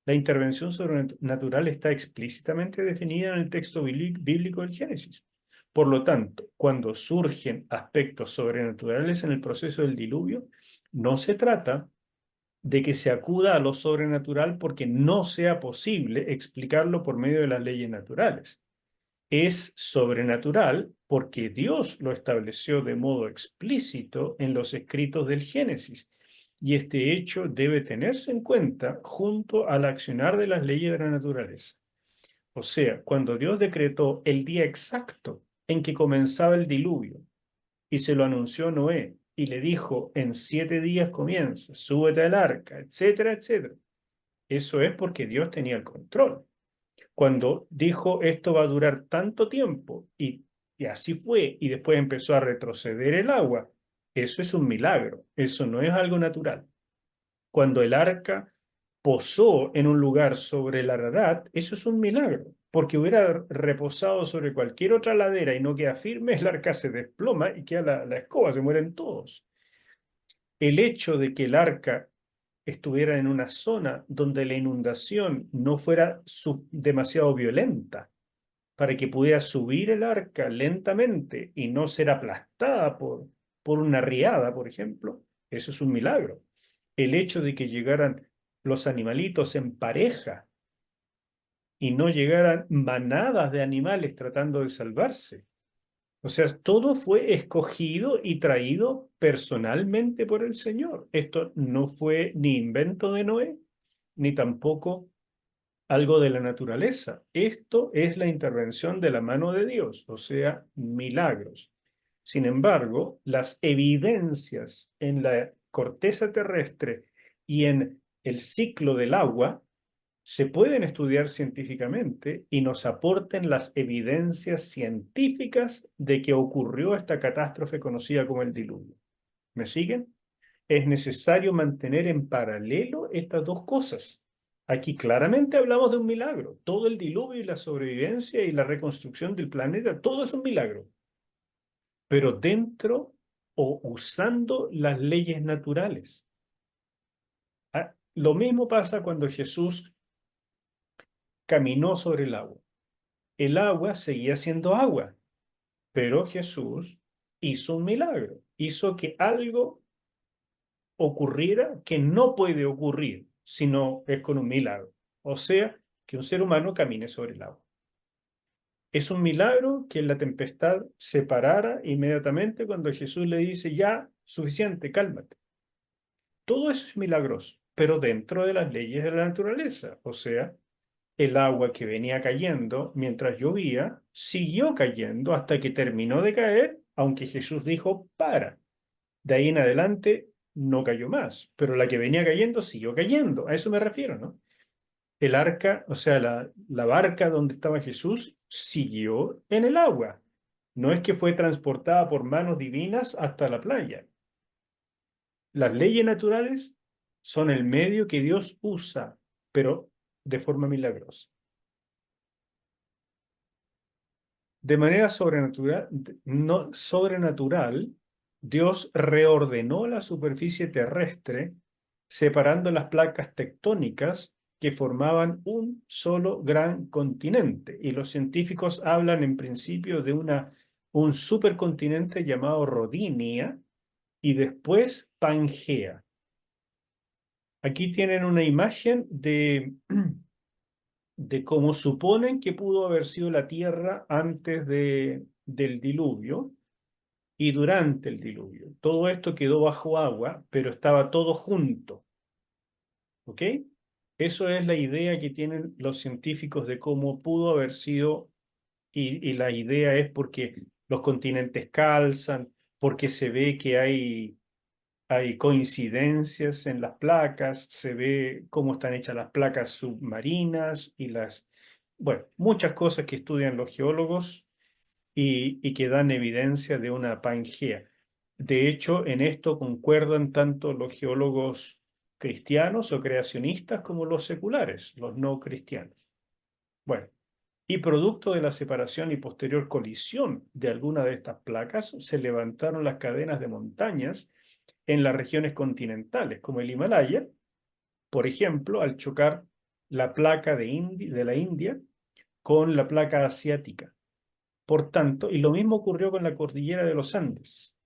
La intervención sobrenatural está explícitamente definida en el texto bíblico del Génesis. Por lo tanto, cuando surgen aspectos sobrenaturales en el proceso del diluvio, no se trata de que se acuda a lo sobrenatural porque no sea posible explicarlo por medio de las leyes naturales. Es sobrenatural porque Dios lo estableció de modo explícito en los escritos del Génesis, y este hecho debe tenerse en cuenta junto al accionar de las leyes de la naturaleza. O sea, cuando Dios decretó el día exacto en que comenzaba el diluvio y se lo anunció a Noé y le dijo, en 7 días comienza, súbete al arca, etcétera, etcétera, eso es porque Dios tenía el control. Cuando dijo esto va a durar tanto tiempo y así fue, y después empezó a retroceder el agua, eso es un milagro, eso no es algo natural. Cuando el arca posó en un lugar sobre el Ararat, eso es un milagro, porque hubiera reposado sobre cualquier otra ladera y no queda firme, el arca se desploma y queda la escoba, se mueren todos. El hecho de que el arca estuviera en una zona donde la inundación no fuera demasiado violenta, para que pudiera subir el arca lentamente y no ser aplastada por una riada, por ejemplo, eso es un milagro. El hecho de que llegaran los animalitos en pareja y no llegaran manadas de animales tratando de salvarse. O sea, todo fue escogido y traído personalmente por el Señor. Esto no fue ni invento de Noé, ni tampoco algo de la naturaleza. Esto es la intervención de la mano de Dios, o sea, milagros. Sin embargo, las evidencias en la corteza terrestre y en el ciclo del agua se pueden estudiar científicamente y nos aportan las evidencias científicas de que ocurrió esta catástrofe conocida como el diluvio. ¿Me siguen? Es necesario mantener en paralelo estas dos cosas. Aquí claramente hablamos de un milagro. Todo el diluvio y la sobrevivencia y la reconstrucción del planeta, todo es un milagro. Pero dentro o usando las leyes naturales. Lo mismo pasa cuando Jesús caminó sobre el agua. El agua seguía siendo agua, pero Jesús hizo un milagro. Hizo que algo ocurriera que no puede ocurrir si no es con un milagro. O sea, que un ser humano camine sobre el agua. Es un milagro que la tempestad se parara inmediatamente cuando Jesús le dice, ya, suficiente, cálmate. Todo eso es milagroso, pero dentro de las leyes de la naturaleza. O sea, el agua que venía cayendo mientras llovía siguió cayendo hasta que terminó de caer, aunque Jesús dijo, para. De ahí en adelante no cayó más, pero la que venía cayendo siguió cayendo. A eso me refiero, ¿no? El arca, o sea, la barca donde estaba Jesús siguió en el agua. No es que fue transportada por manos divinas hasta la playa. Las leyes naturales son el medio que Dios usa, pero de forma milagrosa. De manera sobrenatural, no, sobrenatural, Dios reordenó la superficie terrestre, separando las placas tectónicas que formaban un solo gran continente. Y los científicos hablan en principio de un supercontinente llamado Rodinia y después Pangea. Aquí tienen una imagen de cómo suponen que pudo haber sido la Tierra antes del diluvio y durante el diluvio. Todo esto quedó bajo agua, pero estaba todo junto. ¿Ok? Eso es la idea que tienen los científicos de cómo pudo haber sido, y la idea es porque los continentes calzan, porque se ve que hay coincidencias en las placas, se ve cómo están hechas las placas submarinas y bueno, muchas cosas que estudian los geólogos y que dan evidencia de una Pangea. De hecho, en esto concuerdan tanto los geólogos cristianos o creacionistas como los seculares, los no cristianos. Bueno, y producto de la separación y posterior colisión de alguna de estas placas, se levantaron las cadenas de montañas en las regiones continentales, como el Himalaya, por ejemplo, al chocar la placa de la India con la placa asiática. Por tanto, y lo mismo ocurrió con la cordillera de los Andes.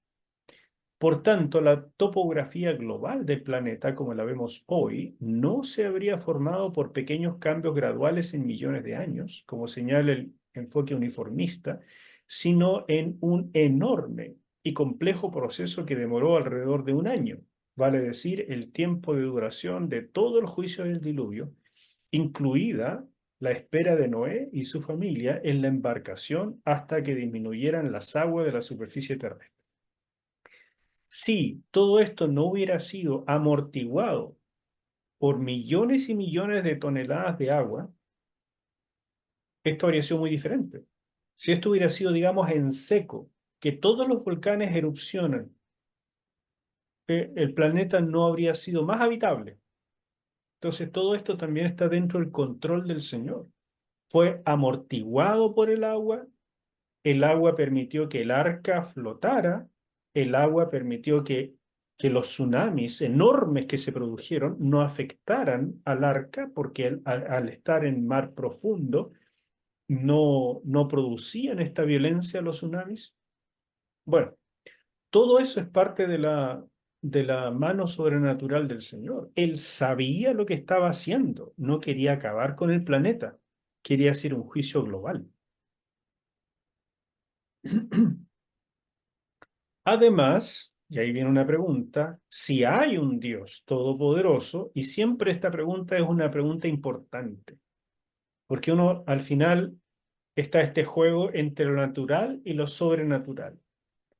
Por tanto, la topografía global del planeta, como la vemos hoy, no se habría formado por pequeños cambios graduales en millones de años, como señala el enfoque uniformista, sino en un enorme y complejo proceso que demoró alrededor de un año, vale decir, el tiempo de duración de todo el juicio del diluvio, incluida la espera de Noé y su familia en la embarcación hasta que disminuyeran las aguas de la superficie terrestre. Si todo esto no hubiera sido amortiguado por millones y millones de toneladas de agua, esto habría sido muy diferente. Si esto hubiera sido, digamos, en seco, que todos los volcanes erupcionan, el planeta no habría sido más habitable. Entonces todo esto también está dentro del control del Señor. Fue amortiguado por el agua permitió que el arca flotara, el agua permitió que los tsunamis enormes que se produjeron no afectaran al arca, porque al estar en mar profundo no producían esta violencia los tsunamis. Bueno, todo eso es parte de la mano sobrenatural del Señor. Él sabía lo que estaba haciendo, no quería acabar con el planeta, quería hacer un juicio global. Además, y ahí viene una pregunta, si hay un Dios todopoderoso, y siempre esta pregunta es una pregunta importante, porque uno al final está este juego entre lo natural y lo sobrenatural.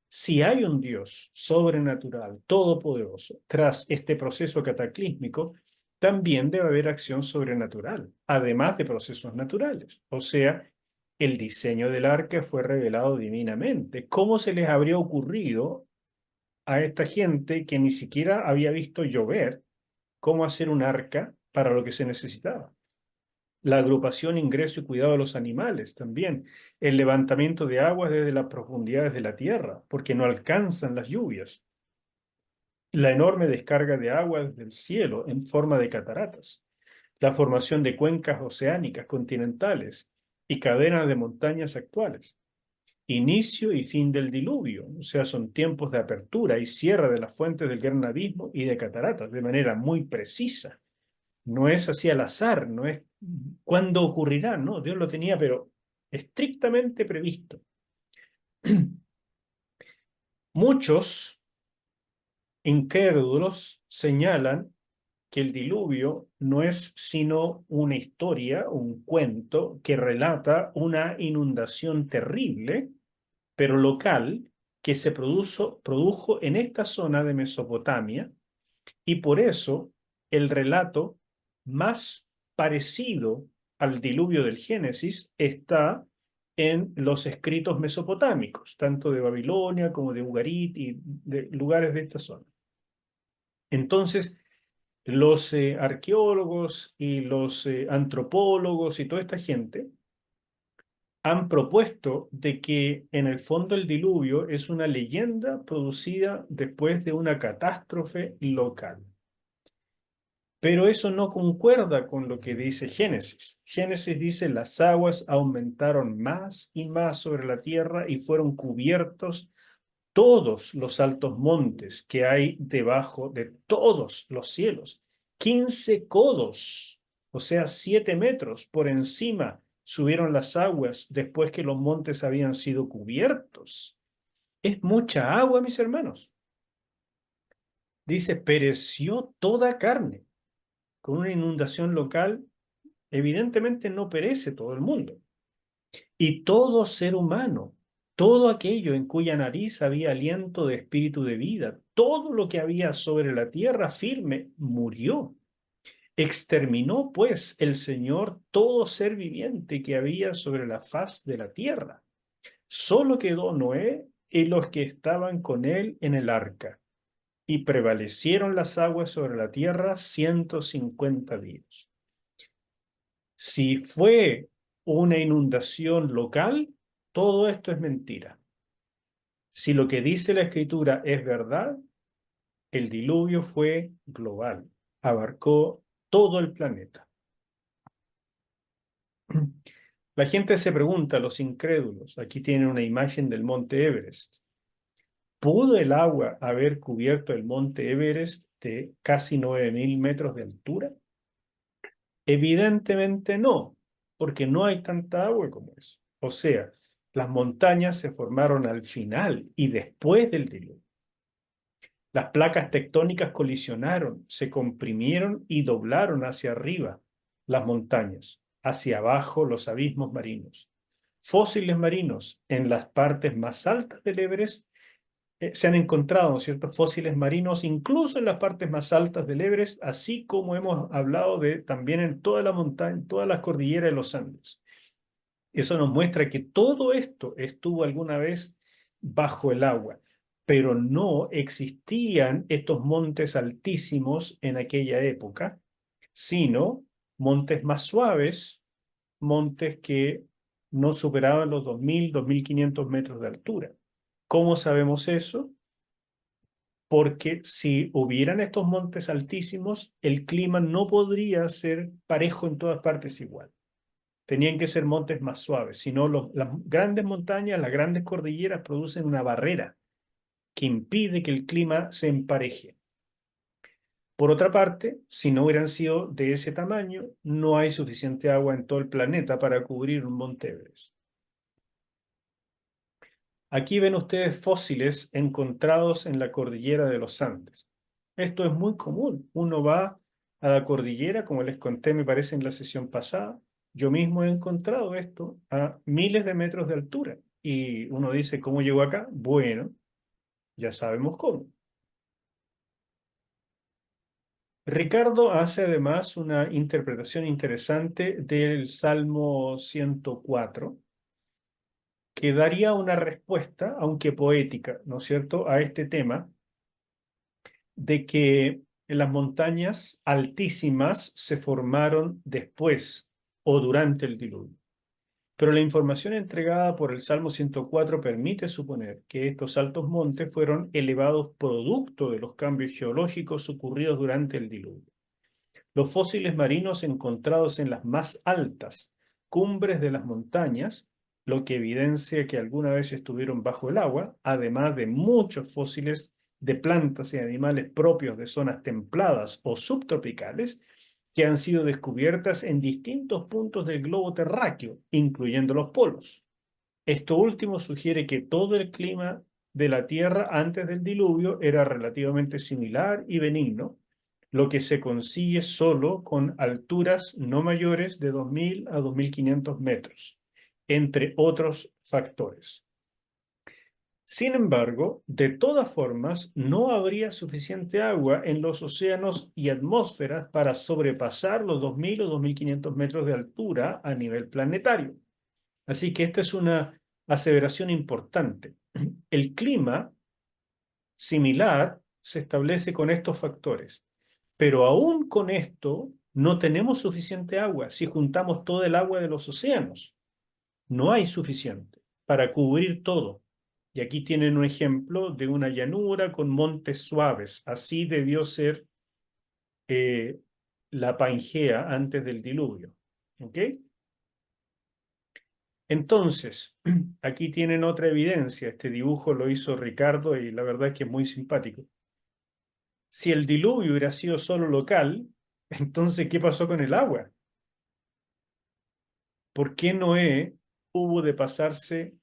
Si hay un Dios sobrenatural, todopoderoso, tras este proceso cataclísmico, también debe haber acción sobrenatural, además de procesos naturales. O sea, el diseño del arca fue revelado divinamente. ¿Cómo se les habría ocurrido a esta gente que ni siquiera había visto llover cómo hacer un arca para lo que se necesitaba? La agrupación, ingreso y cuidado de los animales también. El levantamiento de aguas desde las profundidades de la tierra, porque no alcanzan las lluvias. La enorme descarga de agua desde el cielo en forma de cataratas. La formación de cuencas oceánicas continentales y cadenas de montañas actuales. Inicio y fin del diluvio, o sea, son tiempos de apertura y cierre de las fuentes del gran abismo y de cataratas de manera muy precisa. No es así al azar, no es cuándo ocurrirá, no, Dios lo tenía, pero estrictamente previsto. Muchos incrédulos señalan que el diluvio no es sino una historia, un cuento que relata una inundación terrible, pero local, que se produjo en esta zona de Mesopotamia, y por eso el relato más parecido al diluvio del Génesis está en los escritos mesopotámicos, tanto de Babilonia como de Ugarit y de lugares de esta zona. Entonces, los arqueólogos y los antropólogos y toda esta gente han propuesto de que en el fondo el diluvio es una leyenda producida después de una catástrofe local. Pero eso no concuerda con lo que dice Génesis. Génesis dice, las aguas aumentaron más y más sobre la tierra y fueron cubiertos todos los altos montes que hay debajo de todos los cielos. 15 codos, o sea, 7 metros por encima subieron las aguas después que los montes habían sido cubiertos. Es mucha agua, mis hermanos. Dice, pereció toda carne. Con una inundación local, evidentemente no perece todo el mundo. Y todo ser humano, todo aquello en cuya nariz había aliento de espíritu de vida, todo lo que había sobre la tierra firme, murió. Exterminó, pues, el Señor todo ser viviente que había sobre la faz de la tierra. Solo quedó Noé y los que estaban con él en el arca. Y prevalecieron las aguas sobre la tierra 150 días. Si fue una inundación local, todo esto es mentira. Si lo que dice la Escritura es verdad, el diluvio fue global, abarcó todo el planeta. La gente se pregunta, los incrédulos, aquí tienen una imagen del monte Everest. ¿Pudo el agua haber cubierto el monte Everest de casi 9.000 metros de altura? Evidentemente no, porque no hay tanta agua como eso. O sea, las montañas se formaron al final y después del diluvio. Las placas tectónicas colisionaron, se comprimieron y doblaron hacia arriba las montañas, hacia abajo los abismos marinos. Fósiles marinos en las partes más altas del Everest se han encontrado ciertos fósiles marinos incluso en las partes más altas del Everest, así como hemos hablado de también en toda la montaña, en todas las cordilleras de los Andes. Eso nos muestra que todo esto estuvo alguna vez bajo el agua, pero no existían estos montes altísimos en aquella época, sino montes más suaves, montes que no superaban los 2.000, 2.500 metros de altura. ¿Cómo sabemos eso? Porque si hubieran estos montes altísimos, el clima no podría ser parejo en todas partes igual. Tenían que ser montes más suaves, si no las grandes montañas, las grandes cordilleras producen una barrera que impide que el clima se empareje. Por otra parte, si no hubieran sido de ese tamaño, no hay suficiente agua en todo el planeta para cubrir un monte Everest. Aquí ven ustedes fósiles encontrados en la cordillera de los Andes. Esto es muy común. Uno va a la cordillera, como les conté, me parece, en la sesión pasada. Yo mismo he encontrado esto a miles de metros de altura. Y uno dice, ¿cómo llegó acá? Bueno, ya sabemos cómo. Ricardo hace además una interpretación interesante del Salmo 104, que daría una respuesta, aunque poética, ¿no es cierto?, a este tema de que las montañas altísimas se formaron después o durante el diluvio. Pero la información entregada por el Salmo 104 permite suponer que estos altos montes fueron elevados producto de los cambios geológicos ocurridos durante el diluvio. Los fósiles marinos encontrados en las más altas cumbres de las montañas, lo que evidencia que alguna vez estuvieron bajo el agua, además de muchos fósiles de plantas y animales propios de zonas templadas o subtropicales, que han sido descubiertas en distintos puntos del globo terráqueo, incluyendo los polos. Esto último sugiere que todo el clima de la Tierra antes del diluvio era relativamente similar y benigno, lo que se consigue solo con alturas no mayores de 2.000 a 2.500 metros, entre otros factores. Sin embargo, de todas formas, no habría suficiente agua en los océanos y atmósferas para sobrepasar los 2.000 o 2.500 metros de altura a nivel planetario. Así que esta es una aseveración importante. El clima similar se establece con estos factores, pero aún con esto no tenemos suficiente agua si juntamos todo el agua de los océanos. No hay suficiente para cubrir todo. Y aquí tienen un ejemplo de una llanura con montes suaves. Así debió ser la Pangea antes del diluvio. ¿Ok? Entonces, aquí tienen otra evidencia. Este dibujo lo hizo Ricardo y la verdad es que es muy simpático. Si el diluvio hubiera sido solo local, entonces, ¿qué pasó con el agua? ¿Por qué Noé hubo de pasarse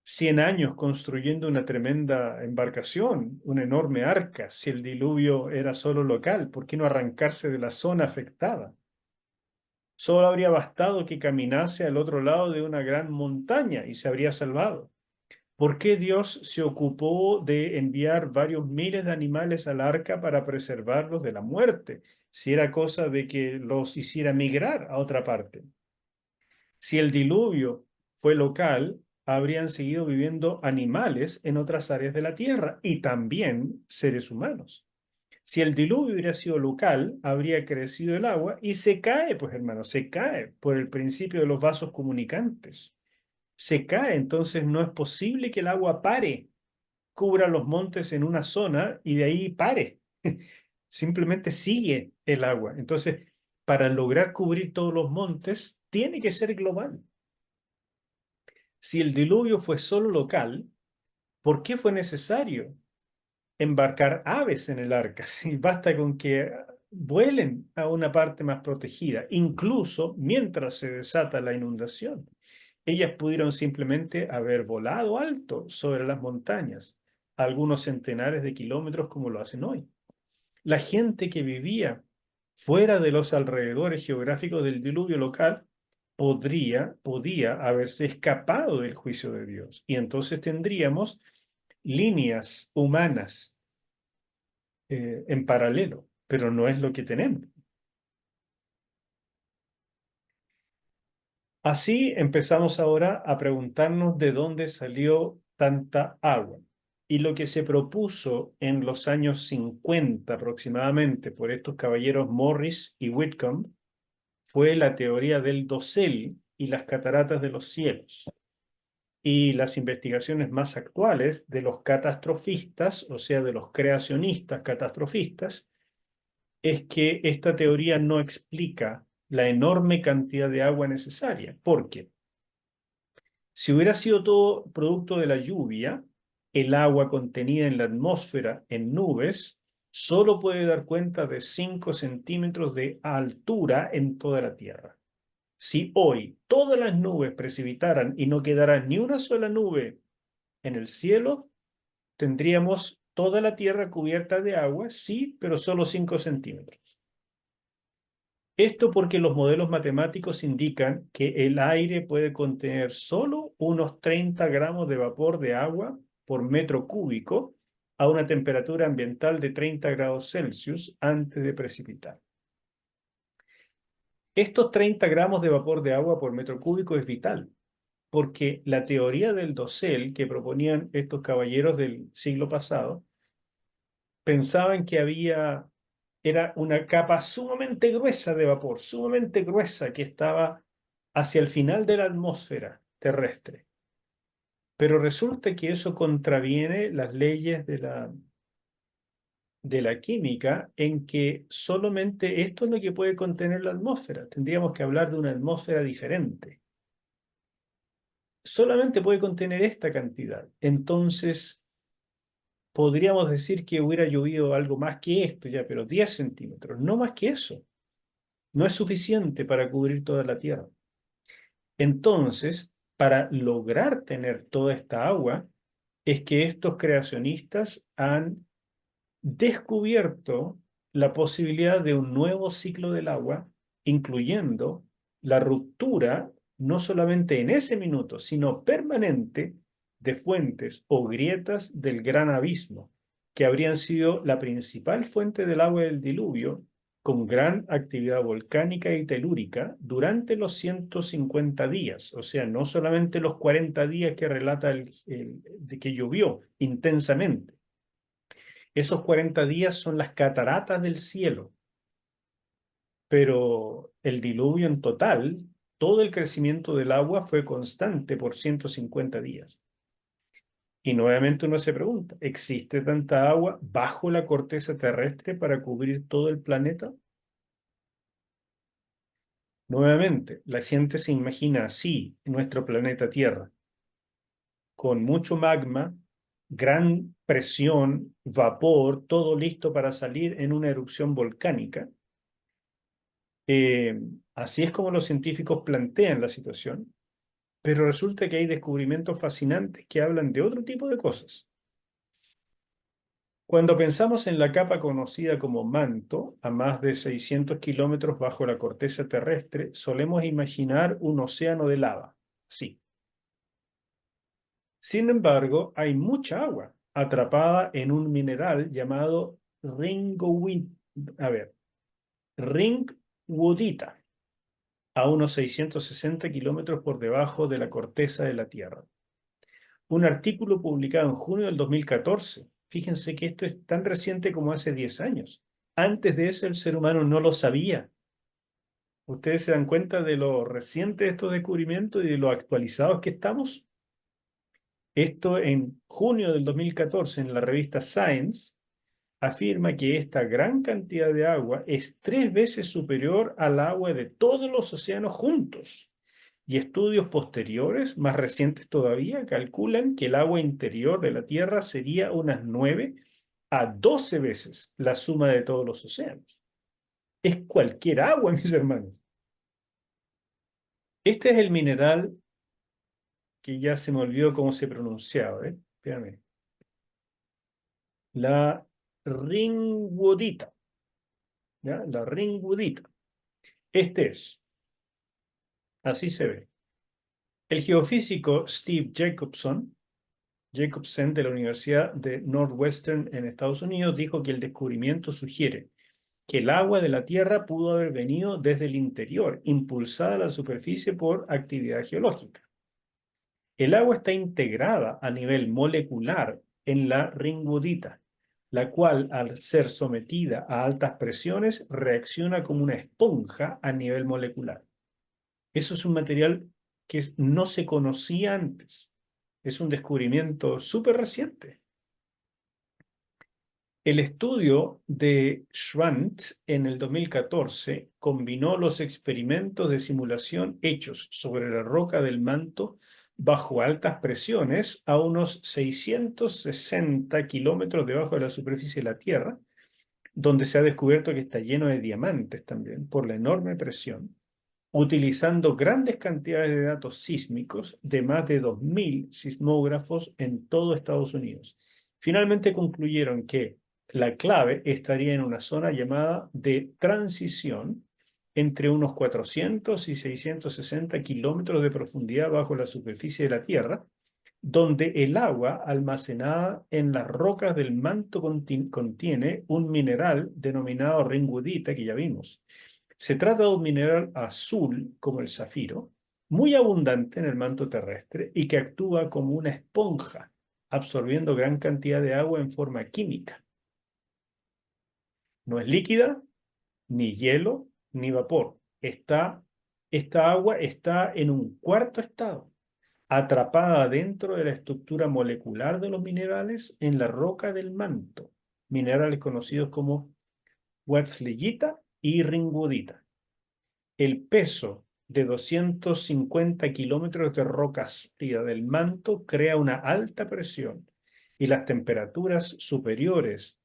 100 años construyendo una tremenda embarcación, una enorme arca, si el diluvio era solo local? ¿Por qué no arrancarse de la zona afectada? Solo habría bastado que caminase al otro lado de una gran montaña y se habría salvado. ¿Por qué Dios se ocupó de enviar varios miles de animales al arca para preservarlos de la muerte, si era cosa de que los hiciera migrar a otra parte? Si el diluvio fue local, habrían seguido viviendo animales en otras áreas de la tierra y también seres humanos. Si el diluvio hubiera sido local, habría crecido el agua y se cae, pues hermano, se cae por el principio de los vasos comunicantes. Se cae, entonces no es posible que el agua pare, cubra los montes en una zona y de ahí pare. Simplemente sigue el agua. Entonces, para lograr cubrir todos los montes, tiene que ser global. Si el diluvio fue solo local, ¿por qué fue necesario embarcar aves en el arca? Si basta con que vuelen a una parte más protegida, incluso mientras se desata la inundación. Ellas pudieron simplemente haber volado alto sobre las montañas, algunos centenares de kilómetros como lo hacen hoy. La gente que vivía fuera de los alrededores geográficos del diluvio local podía haberse escapado del juicio de Dios. Y entonces tendríamos líneas humanas en paralelo, pero no es lo que tenemos. Así empezamos ahora a preguntarnos de dónde salió tanta agua. Y lo que se propuso en los años 50 aproximadamente por estos caballeros Morris y Whitcomb fue la teoría del dosel y las cataratas de los cielos. Y las investigaciones más actuales de los catastrofistas, o sea, de los creacionistas catastrofistas, es que esta teoría no explica la enorme cantidad de agua necesaria. ¿Por qué? Si hubiera sido todo producto de la lluvia, el agua contenida en la atmósfera en nubes solo puede dar cuenta de 5 centímetros de altura en toda la Tierra. Si hoy todas las nubes precipitaran y no quedara ni una sola nube en el cielo, tendríamos toda la Tierra cubierta de agua, sí, pero solo 5 centímetros. Esto porque los modelos matemáticos indican que el aire puede contener solo unos 30 gramos de vapor de agua por metro cúbico a una temperatura ambiental de 30 grados Celsius antes de precipitar. Estos 30 gramos de vapor de agua por metro cúbico es vital, porque la teoría del dosel que proponían estos caballeros del siglo pasado pensaban que era una capa sumamente gruesa de vapor, sumamente gruesa que estaba hacia el final de la atmósfera terrestre. Pero resulta que eso contraviene las leyes de la química en que solamente esto es lo que puede contener la atmósfera. Tendríamos que hablar de una atmósfera diferente. Solamente puede contener esta cantidad. Entonces, podríamos decir que hubiera llovido algo más que esto ya, pero 10 centímetros, no más que eso. No es suficiente para cubrir toda la Tierra. Entonces, para lograr tener toda esta agua, es que estos creacionistas han descubierto la posibilidad de un nuevo ciclo del agua, incluyendo la ruptura, no solamente en ese minuto, sino permanente, de fuentes o grietas del gran abismo, que habrían sido la principal fuente del agua del diluvio, con gran actividad volcánica y telúrica durante los 150 días, o sea, no solamente los 40 días que relata de que llovió intensamente. Esos 40 días son las cataratas del cielo, pero el diluvio en total, todo el crecimiento del agua fue constante por 150 días. Y nuevamente uno se pregunta, ¿existe tanta agua bajo la corteza terrestre para cubrir todo el planeta? Nuevamente, la gente se imagina así nuestro planeta Tierra, con mucho magma, gran presión, vapor, todo listo para salir en una erupción volcánica. Así es como los científicos plantean la situación, pero resulta que hay descubrimientos fascinantes que hablan de otro tipo de cosas. Cuando pensamos en la capa conocida como manto, a más de 600 kilómetros bajo la corteza terrestre, solemos imaginar un océano de lava. Sí. Sin embargo, hay mucha agua atrapada en un mineral llamado ringwoodita, a unos 660 kilómetros por debajo de la corteza de la Tierra. Un artículo publicado en junio del 2014. Fíjense que esto es tan reciente como hace 10 años. Antes de eso el ser humano no lo sabía. ¿Ustedes se dan cuenta de lo reciente de estos descubrimientos y de lo actualizados que estamos? Esto en junio del 2014 en la revista Science afirma que esta gran cantidad de agua es 3 veces superior al agua de todos los océanos juntos. Y estudios posteriores, más recientes todavía, calculan que el agua interior de la Tierra sería unas 9 a 12 veces la suma de todos los océanos. Es cualquier agua, mis hermanos. Este es el mineral que ya se me olvidó cómo se pronunciaba, ¿eh? Espérame. La ringwoodita. ¿Ya? La ringwoodita. Este es. Así se ve. El geofísico Steve Jacobsen de la Universidad de Northwestern en Estados Unidos dijo que el descubrimiento sugiere que el agua de la Tierra pudo haber venido desde el interior, impulsada a la superficie por actividad geológica. El agua está integrada a nivel molecular en la ringudita, la cual al ser sometida a altas presiones reacciona como una esponja a nivel molecular. Eso es un material que no se conocía antes. Es un descubrimiento súper reciente. El estudio de Schwandt en el 2014 combinó los experimentos de simulación hechos sobre la roca del manto bajo altas presiones a unos 660 kilómetros debajo de la superficie de la Tierra, donde se ha descubierto que está lleno de diamantes también por la enorme presión, utilizando grandes cantidades de datos sísmicos de más de 2.000 sismógrafos en todo Estados Unidos. Finalmente concluyeron que la clave estaría en una zona llamada de transición entre unos 400 y 660 kilómetros de profundidad bajo la superficie de la Tierra, donde el agua almacenada en las rocas del manto contiene un mineral denominado ringudita, que ya vimos. Se trata de un mineral azul, como el zafiro, muy abundante en el manto terrestre y que actúa como una esponja, absorbiendo gran cantidad de agua en forma química. No es líquida, ni hielo, ni vapor. Esta agua está en un cuarto estado, atrapada dentro de la estructura molecular de los minerales en la roca del manto, minerales conocidos como wachsleyita y ringudita. El peso de 250 kilómetros de roca sólida del manto crea una alta presión y las temperaturas superiores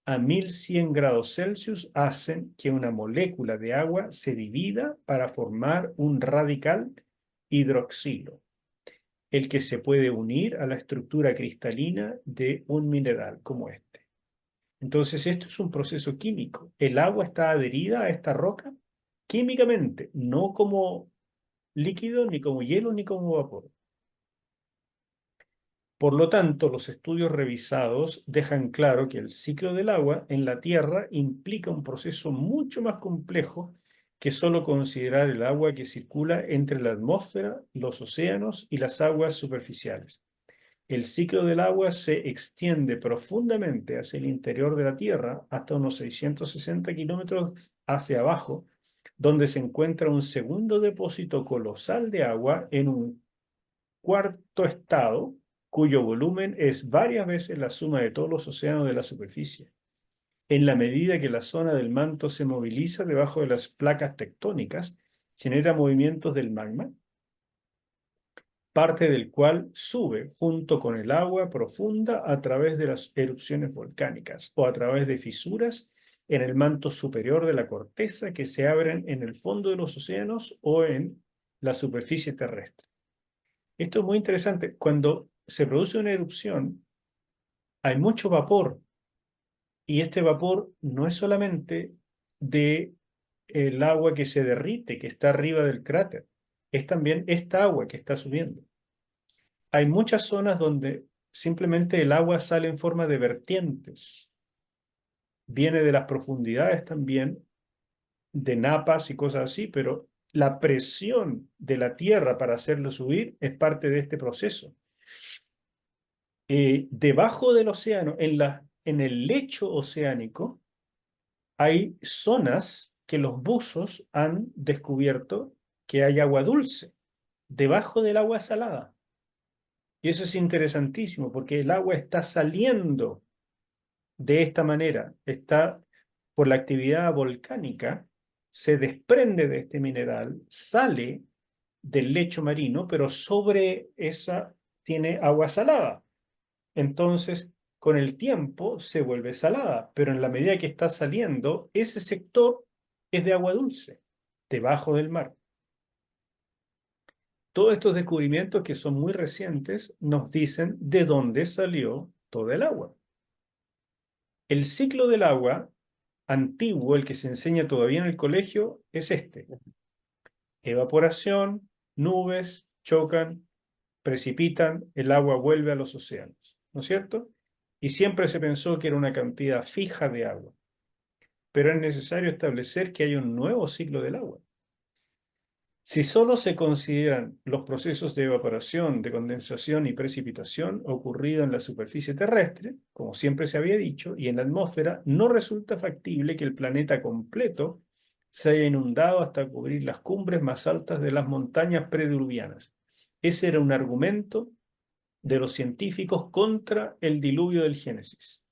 a 1100 grados Celsius hacen que una molécula de agua se divida para formar un radical hidroxilo, el que se puede unir a la estructura cristalina de un mineral como este. Entonces, esto es un proceso químico. El agua está adherida a esta roca químicamente, no como líquido, ni como hielo, ni como vapor. Por lo tanto, los estudios revisados dejan claro que el ciclo del agua en la Tierra implica un proceso mucho más complejo que solo considerar el agua que circula entre la atmósfera, los océanos y las aguas superficiales. El ciclo del agua se extiende profundamente hacia el interior de la Tierra, hasta unos 660 kilómetros hacia abajo, donde se encuentra un segundo depósito colosal de agua en un cuarto estado, cuyo volumen es varias veces la suma de todos los océanos de la superficie. En la medida que la zona del manto se moviliza debajo de las placas tectónicas, genera movimientos del magma, parte del cual sube junto con el agua profunda a través de las erupciones volcánicas o a través de fisuras en el manto superior de la corteza que se abren en el fondo de los océanos o en la superficie terrestre. Esto es muy interesante. Cuando se produce una erupción, hay mucho vapor y este vapor no es solamente de el agua que se derrite, que está arriba del cráter, es también esta agua que está subiendo. Hay muchas zonas donde simplemente el agua sale en forma de vertientes. Viene de las profundidades también, de napas y cosas así, pero la presión de la tierra para hacerlo subir es parte de este proceso. Debajo del océano, en el lecho oceánico, hay zonas que los buzos han descubierto que hay agua dulce, debajo del agua salada. Y eso es interesantísimo porque el agua está saliendo de esta manera, está por la actividad volcánica, se desprende de este mineral, sale del lecho marino, pero sobre esa tiene agua salada. Entonces, con el tiempo se vuelve salada, pero en la medida que está saliendo, ese sector es de agua dulce, debajo del mar. Todos estos descubrimientos que son muy recientes nos dicen de dónde salió toda el agua. El ciclo del agua antiguo, el que se enseña todavía en el colegio, es este. Evaporación, nubes, chocan, precipitan, el agua vuelve a los océanos, ¿no es cierto? Y siempre se pensó que era una cantidad fija de agua. Pero es necesario establecer que hay un nuevo ciclo del agua. Si solo se consideran los procesos de evaporación, de condensación y precipitación ocurridos en la superficie terrestre, como siempre se había dicho, y en la atmósfera, no resulta factible que el planeta completo se haya inundado hasta cubrir las cumbres más altas de las montañas prediluvianas. Ese era un argumento de los científicos contra el diluvio del Génesis.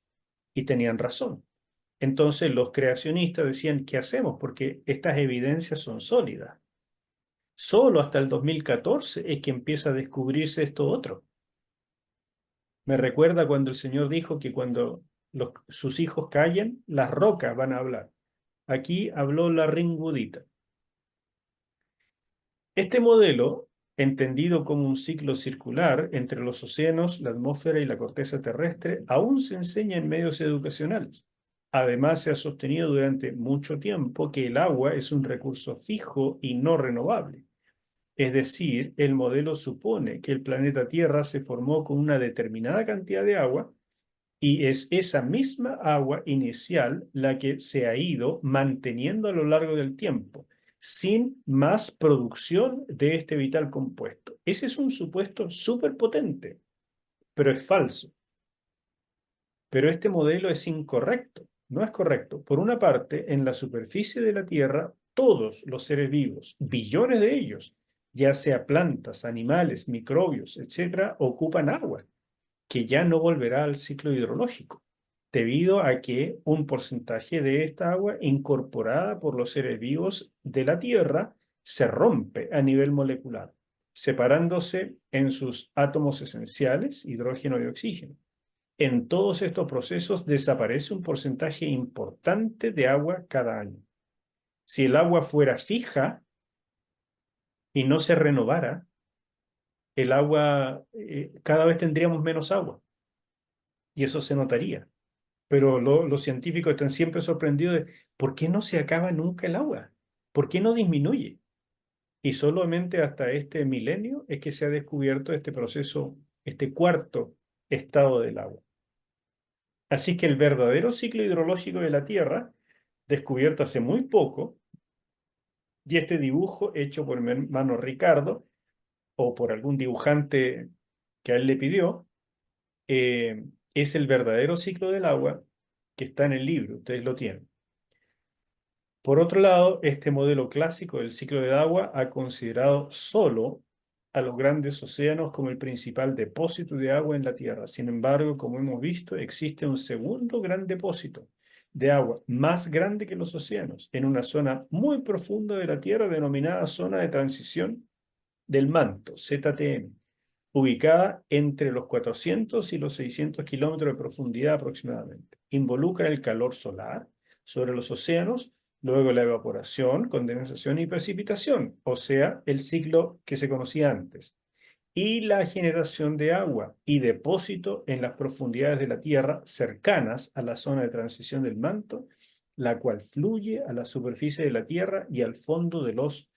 Y tenían razón. Entonces los creacionistas decían, ¿qué hacemos? Porque estas evidencias son sólidas. Solo hasta el 2014 es que empieza a descubrirse esto otro. Me recuerda cuando el Señor dijo que cuando sus hijos callen, las rocas van a hablar. Aquí habló la ringudita. Este modelo, entendido como un ciclo circular entre los océanos, la atmósfera y la corteza terrestre, aún se enseña en medios educacionales. Además, se ha sostenido durante mucho tiempo que el agua es un recurso fijo y no renovable. Es decir, el modelo supone que el planeta Tierra se formó con una determinada cantidad de agua y es esa misma agua inicial la que se ha ido manteniendo a lo largo del tiempo, sin más producción de este vital compuesto. Ese es un supuesto súper potente, pero es falso. Pero este modelo es incorrecto, no es correcto. Por una parte, en la superficie de la Tierra, todos los seres vivos, billones de ellos, ya sea plantas, animales, microbios, etcétera, ocupan agua, que ya no volverá al ciclo hidrológico, debido a que un porcentaje de esta agua incorporada por los seres vivos de la Tierra se rompe a nivel molecular, separándose en sus átomos esenciales, hidrógeno y oxígeno. En todos estos procesos desaparece un porcentaje importante de agua cada año. Si el agua fuera fija y no se renovara, el agua, cada vez tendríamos menos agua y eso se notaría. Pero los científicos están siempre sorprendidos de ¿por qué no se acaba nunca el agua? ¿Por qué no disminuye? Y solamente hasta este milenio es que se ha descubierto este proceso, este cuarto estado del agua. Así que el verdadero ciclo hidrológico de la Tierra, descubierto hace muy poco, y este dibujo hecho por mi hermano Ricardo, o por algún dibujante que a él le pidió, es el verdadero ciclo del agua que está en el libro, ustedes lo tienen. Por otro lado, este modelo clásico del ciclo del agua ha considerado solo a los grandes océanos como el principal depósito de agua en la Tierra. Sin embargo, como hemos visto, existe un segundo gran depósito de agua, más grande que los océanos, en una zona muy profunda de la Tierra denominada zona de transición del manto, ZTM, ubicada entre los 400 y los 600 kilómetros de profundidad aproximadamente. Involucra el calor solar sobre los océanos, luego la evaporación, condensación y precipitación, o sea, el ciclo que se conocía antes, y la generación de agua y depósito en las profundidades de la Tierra cercanas a la zona de transición del manto, la cual fluye a la superficie de la Tierra y al fondo de los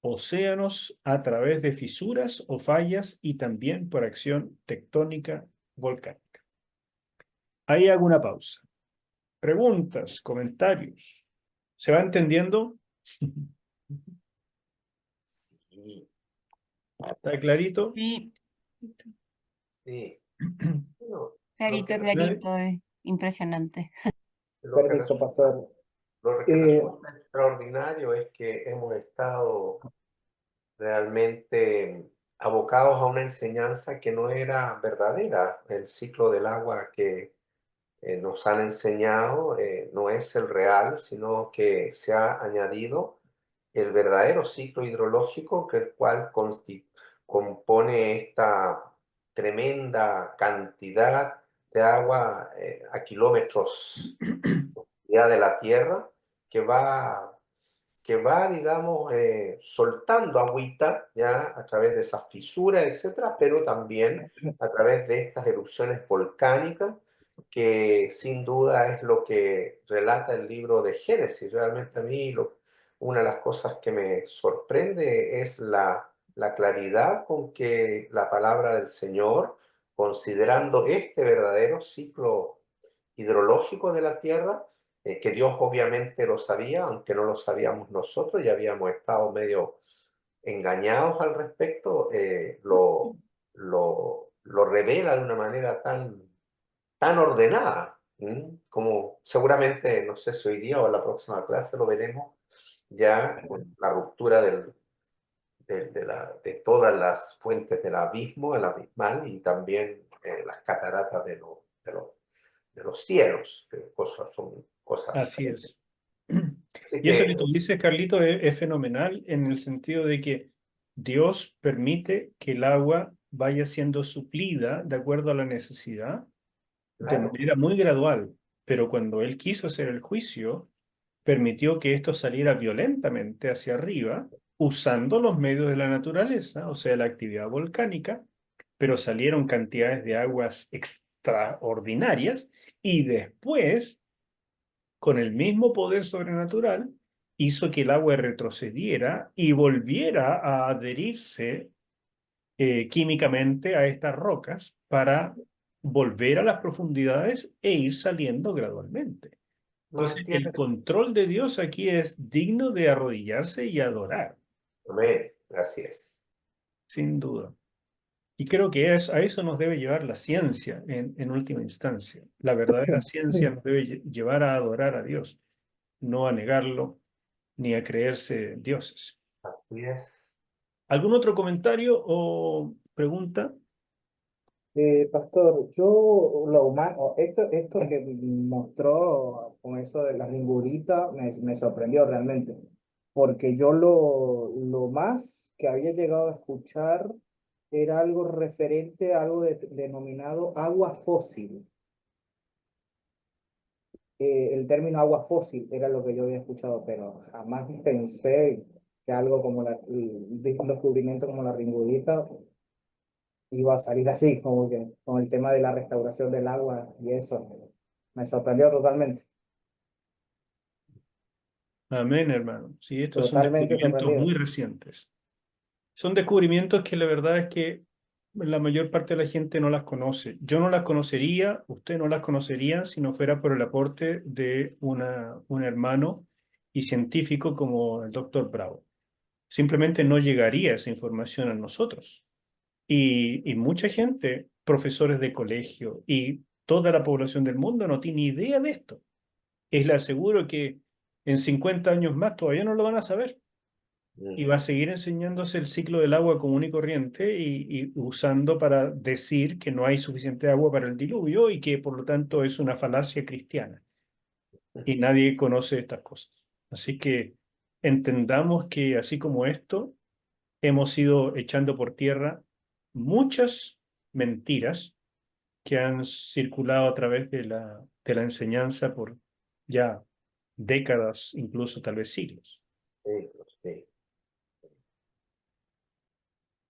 océanos a través de fisuras o fallas y también por acción tectónica volcánica. Ahí hago una pausa. Preguntas, comentarios. ¿Se va entendiendo? Sí, ¿Está clarito? Sí. sí. Bueno, Clarito, que- clarito, impresionante. lo que Permiso, resulta, pastor. lo que Eh, resulta extraordinario es que hemos estado realmente abocados a una enseñanza que no era verdadera. El ciclo del agua que nos han enseñado no es el real, sino que se ha añadido el verdadero ciclo hidrológico, que el cual compone esta tremenda cantidad de agua a kilómetros ya de la Tierra, que va, digamos, soltando agüita ya a través de esas fisuras, etcétera, pero también a través de estas erupciones volcánicas, que sin duda es lo que relata el libro de Génesis. Realmente a mí una de las cosas que me sorprende es la claridad con que la palabra del Señor, considerando este verdadero ciclo hidrológico de la Tierra, que Dios obviamente lo sabía, aunque no lo sabíamos nosotros, ya habíamos estado medio engañados al respecto, lo revela de una manera tan ordenada, como seguramente, no sé si hoy día o en la próxima clase lo veremos, ya con la ruptura de todas las fuentes del abismo, el abismal, y también las cataratas de los cielos, que son cosas Así diferentes. es. Así Y eso que que, tú dices, Carlito, es fenomenal en el sentido de que Dios permite que el agua vaya siendo suplida de acuerdo a la necesidad de claro, manera muy gradual, pero cuando Él quiso hacer el juicio, permitió que esto saliera violentamente hacia arriba, usando los medios de la naturaleza, o sea, la actividad volcánica, pero salieron cantidades de aguas extraordinarias y después, con el mismo poder sobrenatural, hizo que el agua retrocediera y volviera a adherirse químicamente a estas rocas para volver a las profundidades e ir saliendo gradualmente. Entonces, el mantiene, control de Dios aquí es digno de arrodillarse y adorar, amén, así es. sin duda. Y creo que a eso nos debe llevar la ciencia en última instancia. La verdadera ciencia nos debe llevar a adorar a Dios, no a negarlo ni a creerse dioses. Así es. ¿Algún otro comentario o pregunta? Pastor, yo lo más, esto que mostró con eso de la ringurita me sorprendió realmente, porque yo lo más que había llegado a escuchar era algo referente a algo denominado agua fósil. El término agua fósil era lo que yo había escuchado, pero jamás pensé que algo como un descubrimiento como la ringurita iba a salir así, como que con el tema de la restauración del agua y eso. Me sorprendió totalmente, Amén, hermano. Sí, estos son totalmente descubrimientos muy sorprendido. recientes. Son descubrimientos que la verdad es que la mayor parte de la gente no las conoce. Yo no las conocería, usted no las conocería si no fuera por el aporte de un hermano y científico como el doctor Bravo. Simplemente no llegaría esa información a nosotros. Y mucha gente, profesores de colegio y toda la población del mundo no tiene idea de esto. Les aseguro que en 50 años más todavía no lo van a saber y va a seguir enseñándose el ciclo del agua común y corriente y usando para decir que no hay suficiente agua para el diluvio y que por lo tanto es una falacia cristiana. Y nadie conoce estas cosas. Así que entendamos que así como esto, hemos ido echando por tierra muchas mentiras que han circulado a través de la enseñanza por ya décadas, incluso tal vez siglos. Sí, sí.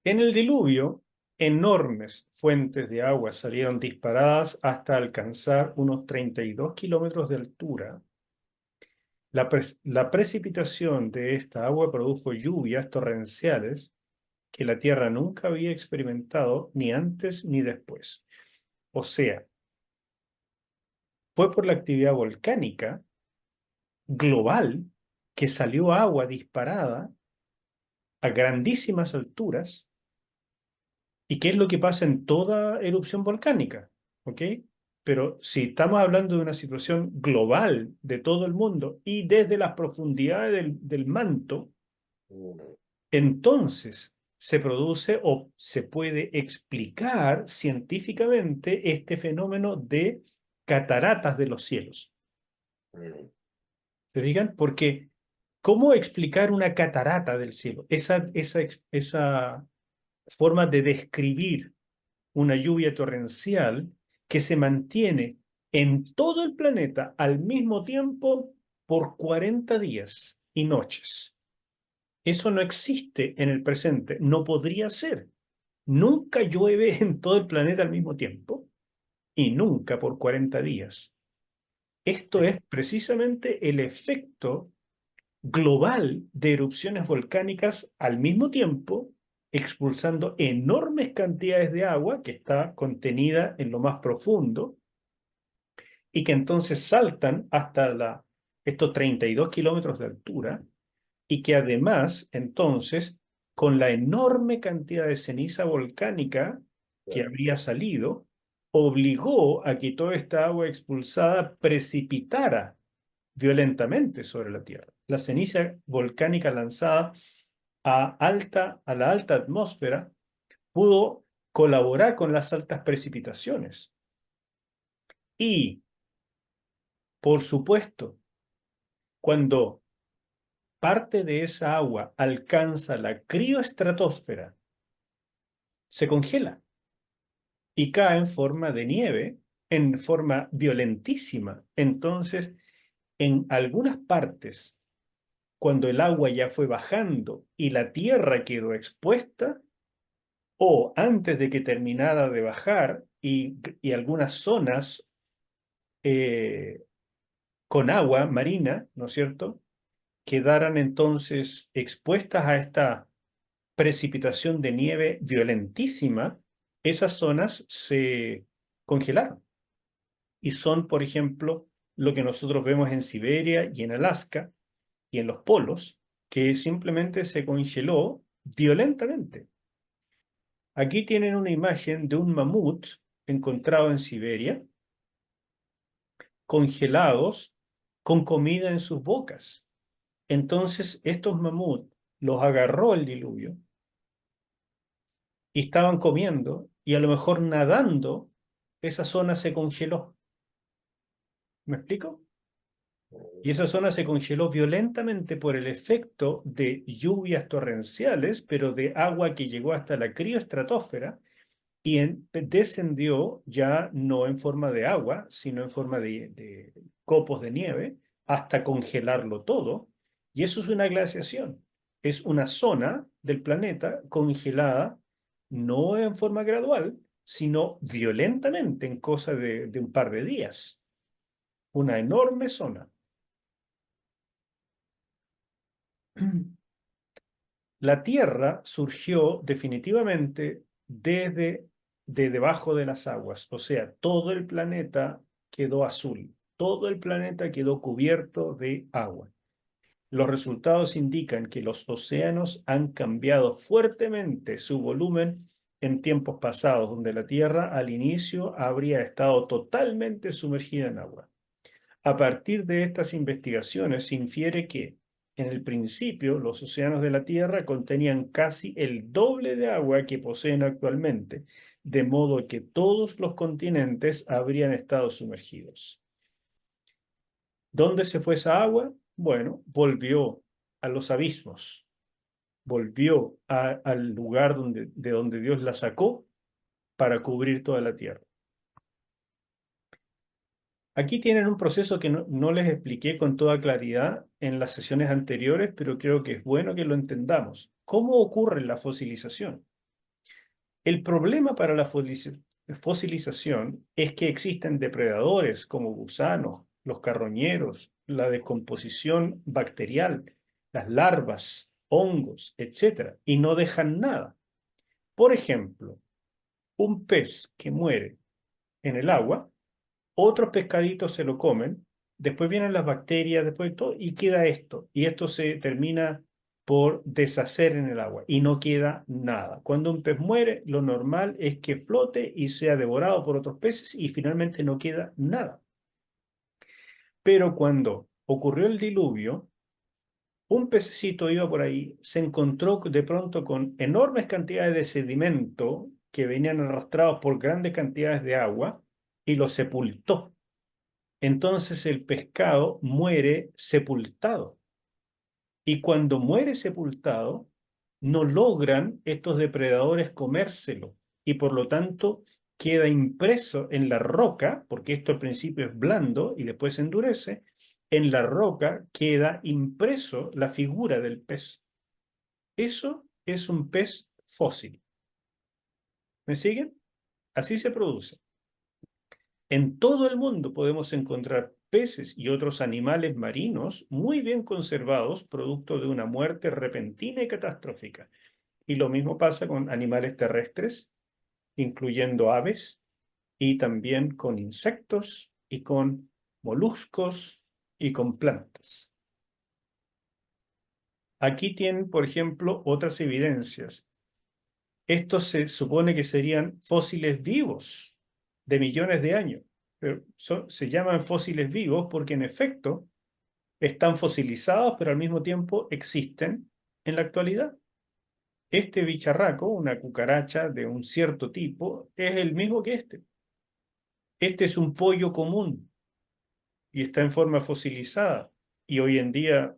En el diluvio, enormes fuentes de agua salieron disparadas hasta alcanzar unos 32 kilómetros de altura. La precipitación de esta agua produjo lluvias torrenciales que la Tierra nunca había experimentado ni antes ni después. O sea, fue por la actividad volcánica global que salió agua disparada a grandísimas alturas. ¿Y qué es lo que pasa en toda erupción volcánica? ¿Ok? Pero si estamos hablando de una situación global de todo el mundo y desde las profundidades del manto, Mm, entonces se produce o se puede explicar científicamente este fenómeno de cataratas de los cielos. mm, ¿Se fijan? Porque, ¿cómo explicar una catarata del cielo? Esa forma de describir una lluvia torrencial que se mantiene en todo el planeta al mismo tiempo por 40 días y noches. Eso no existe en el presente, no podría ser. Nunca llueve en todo el planeta al mismo tiempo y nunca por 40 días. Esto es precisamente el efecto global de erupciones volcánicas al mismo tiempo, expulsando enormes cantidades de agua que está contenida en lo más profundo y que entonces saltan hasta estos 32 kilómetros de altura y que además entonces con la enorme cantidad de ceniza volcánica que habría salido, obligó a que toda esta agua expulsada precipitara violentamente sobre la Tierra. La ceniza volcánica lanzada a la alta atmósfera pudo colaborar con las altas precipitaciones. Y, por supuesto, cuando parte de esa agua alcanza la crioestratosfera, se congela y cae en forma de nieve, en forma violentísima. Entonces, en algunas partes, cuando el agua ya fue bajando y la tierra quedó expuesta, o antes de que terminara de bajar y algunas zonas con agua marina, ¿no es cierto?, quedaran entonces expuestas a esta precipitación de nieve violentísima, esas zonas se congelaron. Y son, por ejemplo, lo que nosotros vemos en Siberia y en Alaska y en los polos, que simplemente se congeló violentamente. Aquí tienen una imagen de un mamut encontrado en Siberia, congelados, con comida en sus bocas. Entonces, estos mamuts los agarró el diluvio y estaban comiendo, y a lo mejor nadando, esa zona se congeló. ¿Me explico? Y esa zona se congeló violentamente por el efecto de lluvias torrenciales, pero de agua que llegó hasta la crioestratosfera y descendió ya no en forma de agua, sino en forma de copos de nieve, hasta congelarlo todo. Y eso es una glaciación. Es una zona del planeta congelada, no en forma gradual, sino violentamente en cosa de un par de días. Una enorme zona. La Tierra surgió definitivamente desde de debajo de las aguas, o sea, todo el planeta quedó azul, todo el planeta quedó cubierto de agua. Los resultados indican que los océanos han cambiado fuertemente su volumen en tiempos pasados, donde la Tierra al inicio habría estado totalmente sumergida en agua. A partir de estas investigaciones se infiere que, en el principio, los océanos de la Tierra contenían casi el doble de agua que poseen actualmente, de modo que todos los continentes habrían estado sumergidos. ¿Dónde se fue esa agua? Bueno, volvió a los abismos, volvió al lugar de donde Dios la sacó para cubrir toda la Tierra. Aquí tienen un proceso que no les expliqué con toda claridad en las sesiones anteriores, pero creo que es bueno que lo entendamos. ¿Cómo ocurre la fosilización? El problema para la fosilización es que existen depredadores como gusanos, los carroñeros, la descomposición bacterial, las larvas, hongos, etc. Y no dejan nada. Por ejemplo, un pez que muere en el agua, otros pescaditos se lo comen, después vienen las bacterias, después todo, y queda esto. Y esto se termina por deshacer en el agua y no queda nada. Cuando un pez muere, lo normal es que flote y sea devorado por otros peces y finalmente no queda nada. Pero cuando ocurrió el diluvio, un pececito iba por ahí, se encontró de pronto con enormes cantidades de sedimento que venían arrastrados por grandes cantidades de agua y lo sepultó. Entonces el pescado muere sepultado. Y cuando muere sepultado, no logran estos depredadores comérselo. Y por lo tanto queda impreso en la roca, porque esto al principio es blando y después se endurece, en la roca queda impreso la figura del pez. Eso es un pez fósil. ¿Me siguen? Así se produce. En todo el mundo podemos encontrar peces y otros animales marinos muy bien conservados, producto de una muerte repentina y catastrófica. Y lo mismo pasa con animales terrestres, incluyendo aves, y también con insectos, y con moluscos, y con plantas. Aquí tienen, por ejemplo, otras evidencias. Estos se supone que serían fósiles vivos de millones de años, pero se llaman fósiles vivos porque en efecto están fosilizados, pero al mismo tiempo existen en la actualidad. Este bicharraco, una cucaracha de un cierto tipo, es el mismo que este. Este es un pollo común y está en forma fosilizada, y hoy en día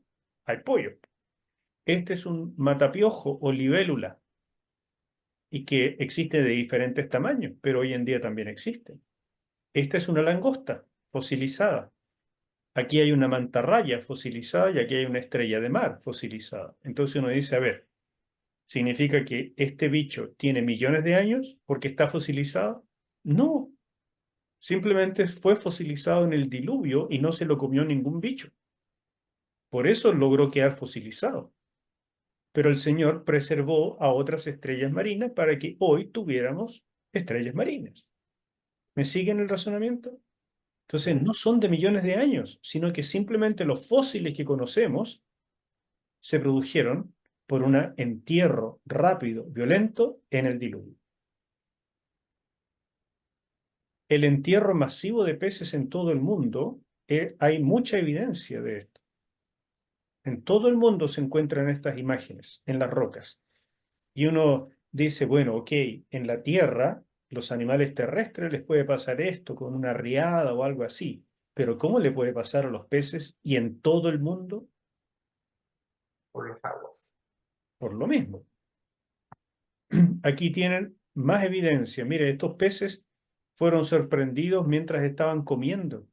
hay pollo. Este es un matapiojo o libélula, y que existe de diferentes tamaños, pero hoy en día también existe. Esta es una langosta fosilizada. Aquí hay una mantarraya fosilizada y aquí hay una estrella de mar fosilizada. Entonces uno dice, a ver, ¿significa que este bicho tiene millones de años porque está fosilizado? No, simplemente fue fosilizado en el diluvio y no se lo comió ningún bicho. Por eso logró quedar fosilizado. Pero el Señor preservó a otras estrellas marinas para que hoy tuviéramos estrellas marinas. ¿Me siguen el razonamiento? Entonces no son de millones de años, sino que simplemente los fósiles que conocemos se produjeron por un entierro rápido, violento, en el diluvio. El entierro masivo de peces en todo el mundo, hay mucha evidencia de esto. En todo el mundo se encuentran estas imágenes, en las rocas. Y uno dice, bueno, ok, en la Tierra, los animales terrestres les puede pasar esto con una riada o algo así, pero ¿cómo le puede pasar a los peces y en todo el mundo? por las aguas. Por lo mismo. Aquí tienen más evidencia. Mire, estos peces fueron sorprendidos mientras estaban comiendo.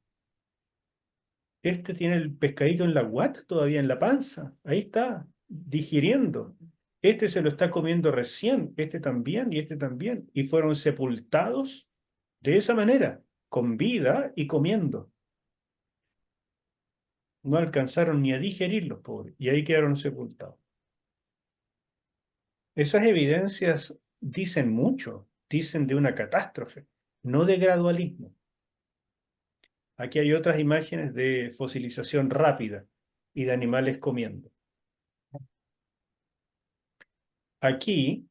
Este tiene el pescadito en la guata, todavía en la panza. Ahí está, digiriendo. Este se lo está comiendo recién, este también y este también. Y fueron sepultados de esa manera, con vida y comiendo. No alcanzaron ni a digerir los pobres, y ahí quedaron sepultados. Esas evidencias dicen mucho, dicen de una catástrofe, no de gradualismo. Aquí hay otras imágenes de fosilización rápida y de animales comiendo. Aquí,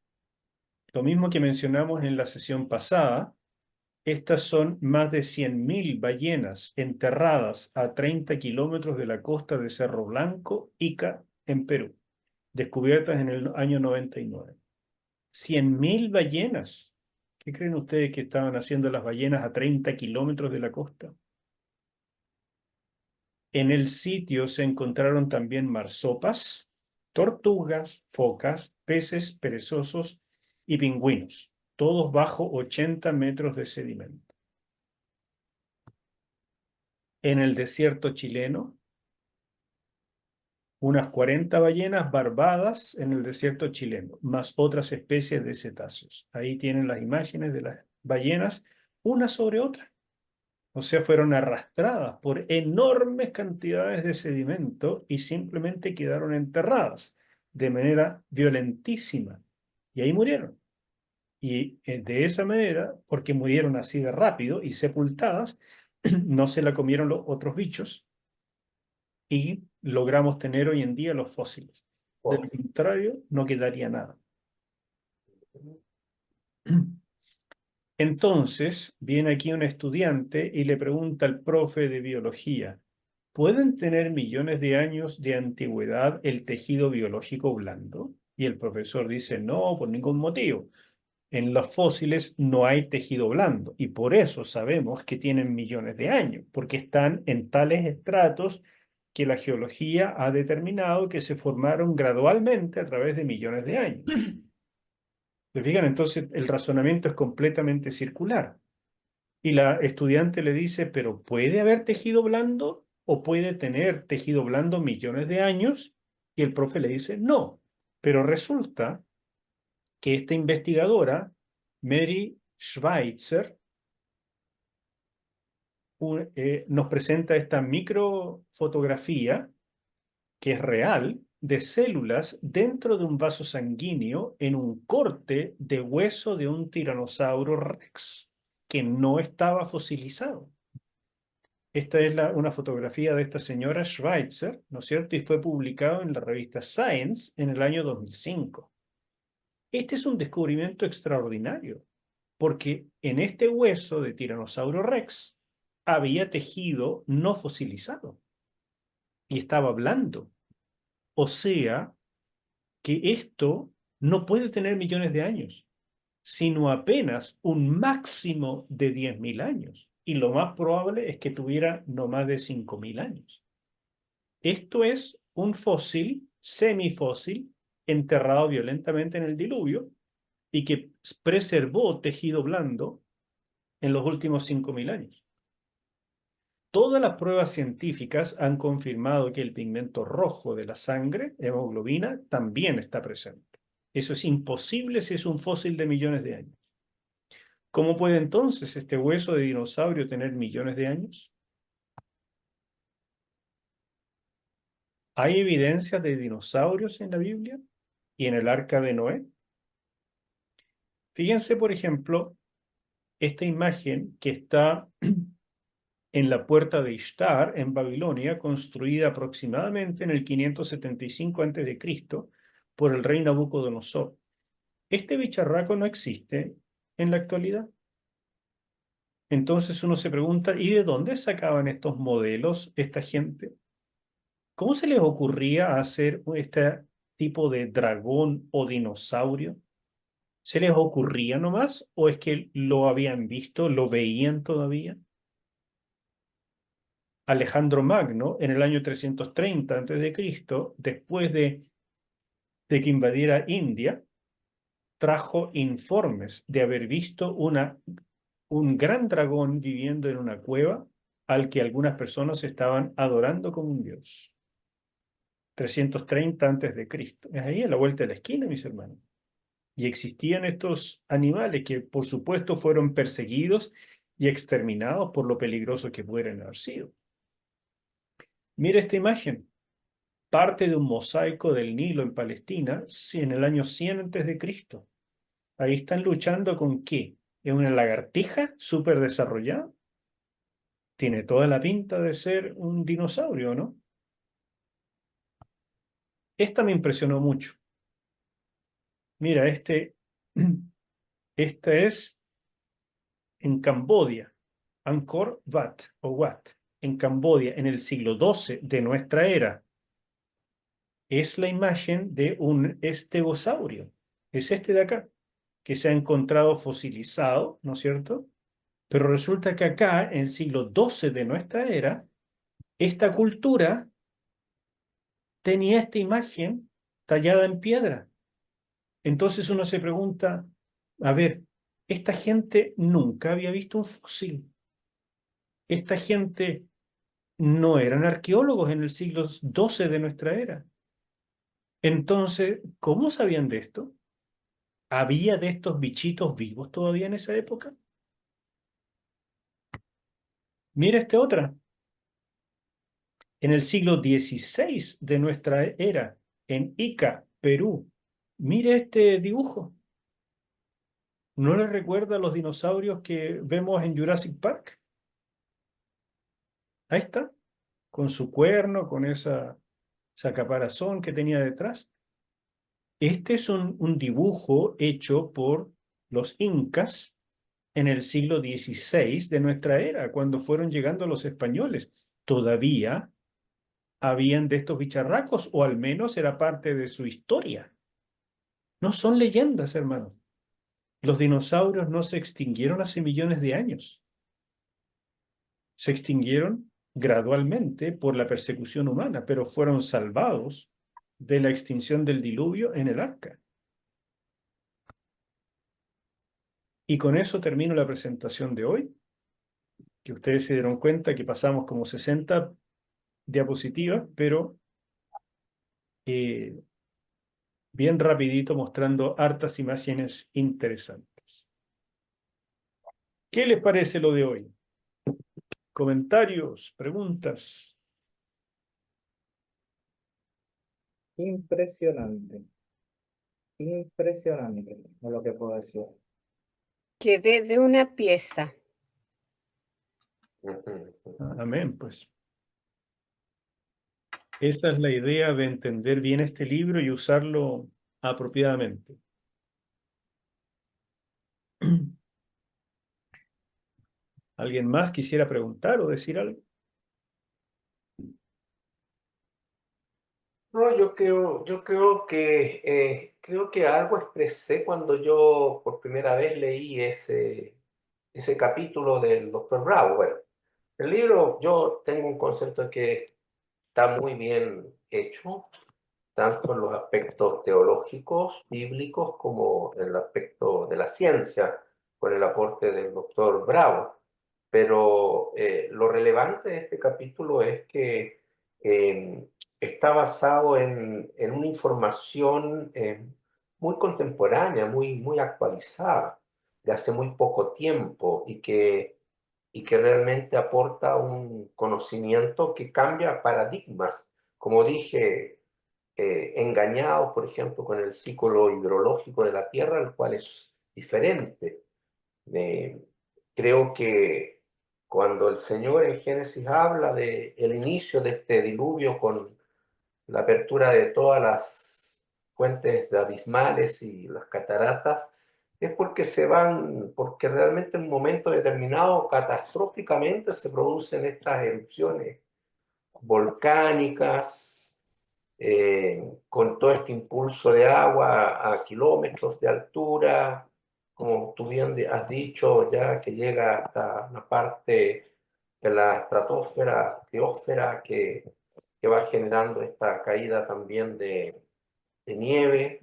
lo mismo que mencionamos en la sesión pasada, estas son más de 100.000 ballenas enterradas a 30 kilómetros de la costa de Cerro Blanco, Ica, en Perú, descubiertas en el año 99. 100.000 ballenas. ¿Qué creen ustedes que estaban haciendo las ballenas a 30 kilómetros de la costa? En el sitio se encontraron también marsopas, tortugas, focas, peces perezosos y pingüinos, todos bajo 80 metros de sedimento. En el desierto chileno, unas 40 ballenas barbadas en el desierto chileno, más otras especies de cetáceos. Ahí tienen las imágenes de las ballenas, una sobre otra. O sea, fueron arrastradas por enormes cantidades de sedimento y simplemente quedaron enterradas de manera violentísima. Y ahí murieron. Y de esa manera, porque murieron así de rápido y sepultadas, no se la comieron los otros bichos y logramos tener hoy en día los fósiles. De lo contrario, no quedaría nada. Entonces, viene aquí un estudiante y le pregunta al profe de biología, ¿pueden tener millones de años de antigüedad el tejido biológico blando? Y el profesor dice, no, por ningún motivo. En los fósiles no hay tejido blando y por eso sabemos que tienen millones de años, porque están en tales estratos que la geología ha determinado que se formaron gradualmente a través de millones de años. ¿Se fijan? Entonces el razonamiento es completamente circular. Y la estudiante le dice, pero ¿puede haber tejido blando o puede tener tejido blando millones de años? Y el profe le dice, no. Pero resulta que esta investigadora, Mary Schweitzer, nos presenta esta microfotografía que es real de células dentro de un vaso sanguíneo en un corte de hueso de un tiranosaurio rex que no estaba fosilizado. Esta es una fotografía de esta señora Schweitzer, ¿no es cierto? Y fue publicado en la revista Science en el año 2005. Este es un descubrimiento extraordinario, porque en este hueso de Tiranosaurio Rex había tejido no fosilizado y estaba blando. O sea, que esto no puede tener millones de años, sino apenas un máximo de 10.000 años. Y lo más probable es que tuviera no más de 5.000 años. Esto es un fósil, semifósil, enterrado violentamente en el diluvio y que preservó tejido blando en los últimos 5.000 años. Todas las pruebas científicas han confirmado que el pigmento rojo de la sangre, hemoglobina, también está presente. Eso es imposible si es un fósil de millones de años. ¿Cómo puede entonces este hueso de dinosaurio tener millones de años? ¿Hay evidencia de dinosaurios en la Biblia y en el arca de Noé? Fíjense, por ejemplo, esta imagen que está en la puerta de Ishtar, en Babilonia, construida aproximadamente en el 575 a.C. por el rey Nabucodonosor. Este bicharraco no existe en la actualidad. Entonces uno se pregunta, ¿y de dónde sacaban estos modelos esta gente? ¿Cómo se les ocurría hacer este tipo de dragón o dinosaurio? ¿Se les ocurría nomás o es que lo habían visto, lo veían todavía? Alejandro Magno, en el año 330 a.C., después de que invadiera India, trajo informes de haber visto un gran dragón viviendo en una cueva al que algunas personas estaban adorando como un dios. 330 a.C. Es ahí a la vuelta de la esquina, mis hermanos. Y existían estos animales que, por supuesto, fueron perseguidos y exterminados por lo peligrosos que pudieran haber sido. Mira esta imagen. Parte de un mosaico del Nilo en Palestina en el año 100 a.C. Ahí están luchando con ¿qué? ¿Es una lagartija súper desarrollada? Tiene toda la pinta de ser un dinosaurio, ¿no? Esta me impresionó mucho. Mira, esta es en Camboya, Angkor Wat o Wat, en Camboya, en el siglo XII de nuestra era. Es la imagen de un estegosaurio. Es este de acá, que se ha encontrado fosilizado, ¿no es cierto? Pero resulta que acá, en el siglo XII de nuestra era, esta cultura tenía esta imagen tallada en piedra. Entonces uno se pregunta, a ver, esta gente nunca había visto un fósil. Esta gente no eran arqueólogos en el siglo XII de nuestra era. Entonces, ¿cómo sabían de esto? ¿Había de estos bichitos vivos todavía en esa época? Mira esta otra. En el siglo XVI de nuestra era, en Ica, Perú. Mire este dibujo. ¿No le recuerda a los dinosaurios que vemos en Jurassic Park? Ahí está, con su cuerno, con esa caparazón que tenía detrás. Este es un dibujo hecho por los incas en el siglo XVI de nuestra era, cuando fueron llegando los españoles. Todavía habían de estos bicharracos, o al menos era parte de su historia. No son leyendas, hermanos. Los dinosaurios no se extinguieron hace millones de años. Se extinguieron gradualmente por la persecución humana, pero fueron salvados de la extinción del diluvio en el arca. Y con eso termino la presentación de hoy, que ustedes se dieron cuenta que pasamos como 60 diapositivas, pero bien rapidito mostrando hartas imágenes interesantes. ¿Qué les parece lo de hoy? ¿Comentarios? ¿Preguntas? Impresionante. Impresionante, es lo que puedo decir. Quedé de una pieza. Amén, pues. Esa es la idea de entender bien este libro y usarlo apropiadamente. ¿Alguien más quisiera preguntar o decir algo? No, creo que algo expresé cuando yo por primera vez leí ese capítulo del doctor Bravo. Bueno, el libro, yo tengo un concepto de que está muy bien hecho, tanto en los aspectos teológicos, bíblicos, como en el aspecto de la ciencia, con el aporte del doctor Bravo. Pero lo relevante de este capítulo es que eh, está basado en una información muy contemporánea, muy actualizada, de hace muy poco tiempo y que realmente aporta un conocimiento que cambia paradigmas. Como dije, engañados, por ejemplo, con el ciclo hidrológico de la Tierra, el cual es diferente. Eh, Creo que cuando el Señor en Génesis habla de el inicio de este diluvio con la apertura de todas las fuentes abismales y las cataratas, es porque realmente en un momento determinado, catastróficamente, se producen estas erupciones volcánicas, con todo este impulso de agua a kilómetros de altura, como tú bien has dicho, ya que llega hasta una parte de la estratosfera, criósfera, que va generando esta caída también de nieve.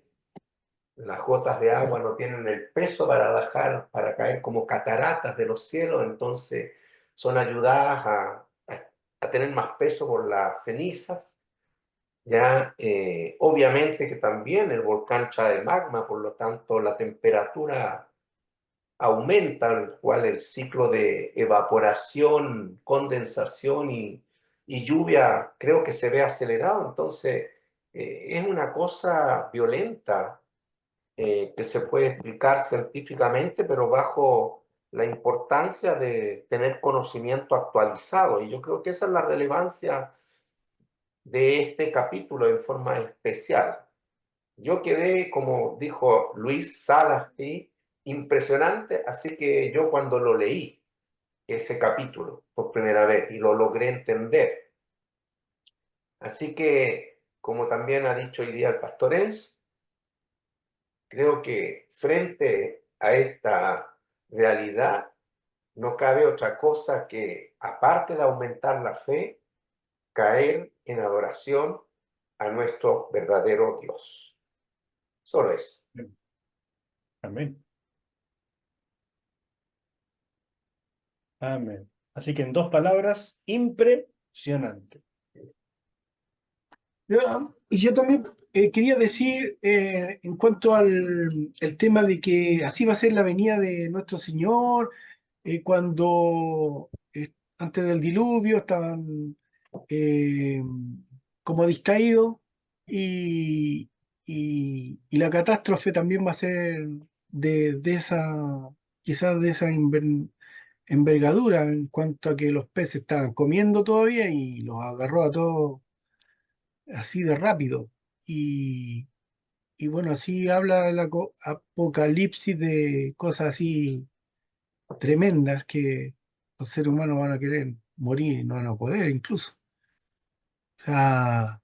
Las gotas de agua no tienen el peso para caer como cataratas de los cielos, entonces son ayudadas a tener más peso por las cenizas. Ya, obviamente que también el volcán trae magma, por lo tanto la temperatura aumenta, el cual el ciclo de evaporación, condensación y lluvia creo que se ve acelerado. Entonces, es una cosa violenta que se puede explicar científicamente, pero bajo la importancia de tener conocimiento actualizado. Y yo creo que esa es la relevancia de este capítulo en forma especial. Yo quedé, como dijo Luis Salas, impresionante, así que yo cuando lo leí, ese capítulo, por primera vez, y lo logré entender. Así que, como también ha dicho hoy día el pastor Enzo, creo que frente a esta realidad no cabe otra cosa que, aparte de aumentar la fe, caer en adoración a nuestro verdadero Dios. Solo eso. Amén. Amén. Así que en dos palabras, impresionante. Y yo también quería decir en cuanto al el tema de que así va a ser la venida de nuestro Señor, cuando antes del diluvio estaban eh, como distraídos y, y la catástrofe también va a ser de esa, quizás de esa envergadura en cuanto a que los peces estaban comiendo todavía y los agarró a todos así de rápido. Y, y bueno, así habla el apocalipsis de cosas así tremendas que los seres humanos van a querer morir y no van a poder incluso. O sea,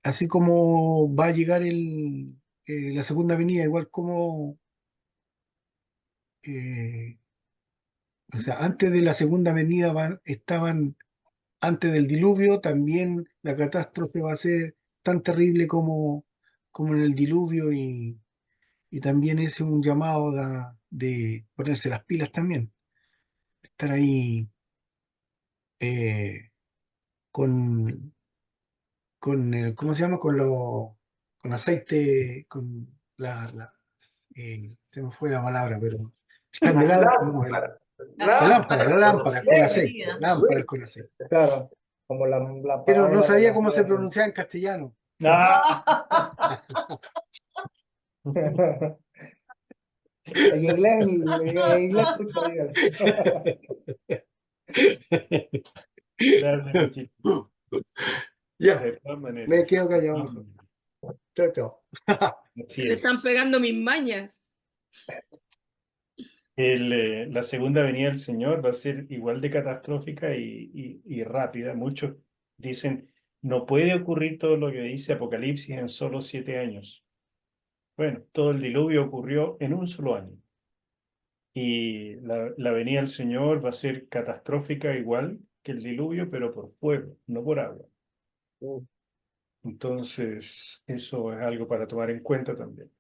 así como va a llegar la segunda venida, igual como, eh, o sea, antes de la segunda venida estaban, antes del diluvio, también la catástrofe va a ser tan terrible como en el diluvio y también es un llamado de ponerse las pilas también, estar ahí con, ¿cómo se llama? Con aceite, con se me fue la palabra, pero candelabro, no, Lámpara. la Lámpara. lámpara con aceite, lámparas con aceite. Claro, como la Pero no parábola de sabía las cómo se lámparas. pronunciaba en castellano. Ah, En inglés mucho, dígale. Gracias, Luchito. Ya, De todas me maneras. quedo de callado todas mejor. maneras. Chao, chao. Así Me están es. pegando mis mañas. La segunda venida del Señor va a ser igual de catastrófica y rápida. Muchos dicen, no puede ocurrir todo lo que dice Apocalipsis en solo 7 años. Bueno, todo el diluvio ocurrió en un solo año. Y la venida del Señor va a ser catastrófica igual que el diluvio, pero por fuego, no por agua. Uf, Entonces, eso es algo para tomar en cuenta también.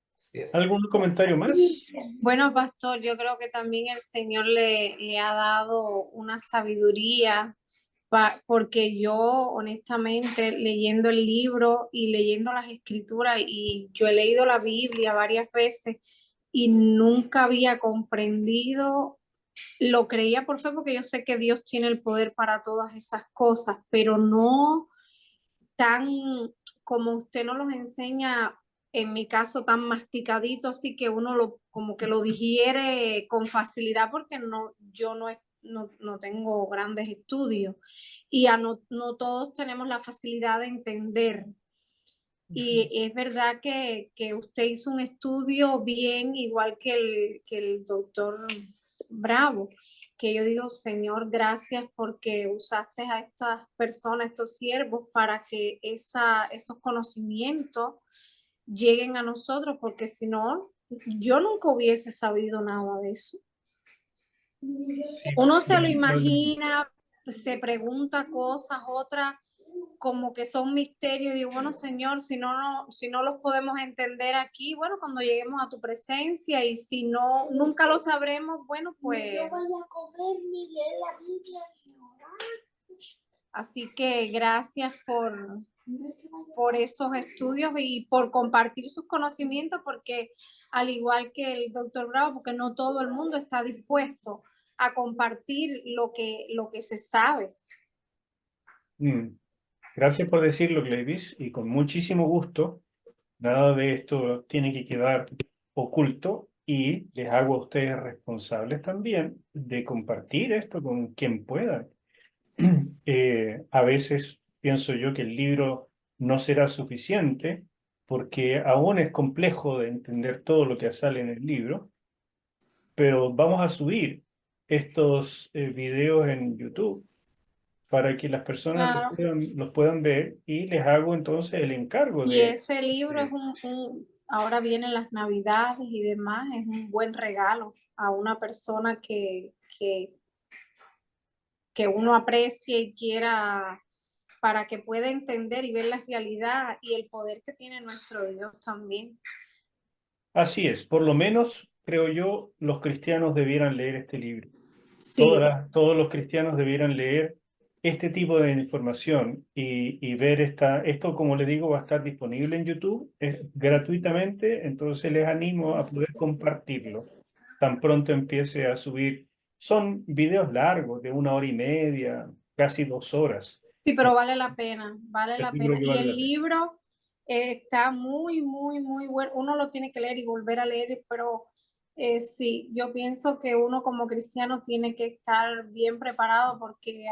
Así es. ¿Algún comentario más? Bueno, pastor, yo creo que también el Señor le ha dado una sabiduría, porque yo honestamente leyendo el libro y leyendo las escrituras, y yo he leído la Biblia varias veces y nunca había comprendido, lo creía por fe porque yo sé que Dios tiene el poder para todas esas cosas, pero no tan como usted nos los enseña, en mi caso, tan masticadito, así que uno como que lo digiere con facilidad, porque yo no tengo grandes estudios y no todos tenemos la facilidad de entender. Y es verdad que usted hizo un estudio bien, igual que el doctor Bravo, que yo digo, Señor, gracias porque usaste a estas personas, estos siervos, para que esos conocimientos lleguen a nosotros, porque si no, yo nunca hubiese sabido nada de eso. Sí, Uno se lo lamentablemente. imagina, se pregunta cosas, otras como que son misterios. Digo, bueno, Señor, si no los podemos entender aquí, bueno, cuando lleguemos a tu presencia, y si no, nunca lo sabremos, bueno, pues. No vaya a comer ni leer la Biblia. Así que gracias por esos estudios y por compartir sus conocimientos, porque al igual que el doctor Bravo, porque no todo el mundo está dispuesto a compartir lo que se sabe. Gracias por decirlo, Gladys, y con muchísimo gusto. Nada de esto tiene que quedar oculto y les hago a ustedes responsables también de compartir esto con quien pueda. A veces pienso yo que el libro no será suficiente porque aún es complejo de entender todo lo que sale en el libro, pero vamos a subir estos videos en YouTube para que las personas Claro. los puedan ver, y les hago entonces el encargo Y de... ese libro es ahora vienen las Navidades y demás, es un buen regalo a una persona que uno aprecie y quiera, para que pueda entender y ver la realidad y el poder que tiene nuestro Dios también. Así es, por lo menos creo yo, los cristianos debieran leer este libro. Sí, Todos los cristianos debieran leer este tipo de información y ver esto, como les digo, va a estar disponible en YouTube gratuitamente, entonces les animo a poder compartirlo tan pronto empiece a subir. Son videos largos, de 1 hora y media, casi 2 horas. sí, pero vale la pena, vale la Yo creo pena. que Y vale el la pena. libro está muy, muy, muy bueno. Uno lo tiene que leer y volver a leer, pero sí, yo pienso que uno como cristiano tiene que estar bien preparado, porque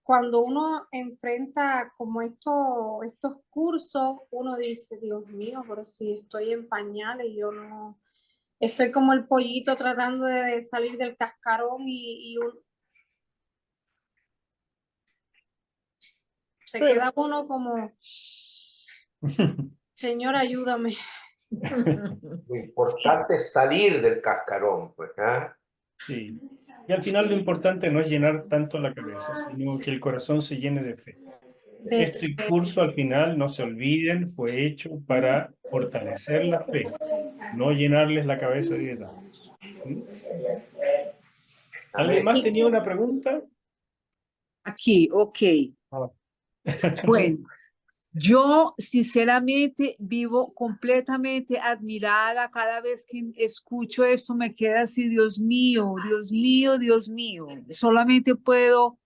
cuando uno enfrenta como estos cursos, uno dice, Dios mío, pero si estoy en pañales, yo no, estoy como el pollito tratando de salir del cascarón y se Pero- queda uno como, Señor, ayúdame. Lo importante es salir del cascarón, pues, ¿ah? Sí. Y al final lo importante no es llenar tanto la cabeza, sino que el corazón se llene de fe. Este curso al final, no se olviden, fue hecho para fortalecer la fe, no llenarles la cabeza de detalles. ¿Mm? ¿Alguien Amén. más tenía una pregunta? Aquí, ok. Bueno, yo sinceramente vivo completamente admirada cada vez que escucho esto, me queda así, Dios mío, Dios mío, Dios mío. Solamente puedo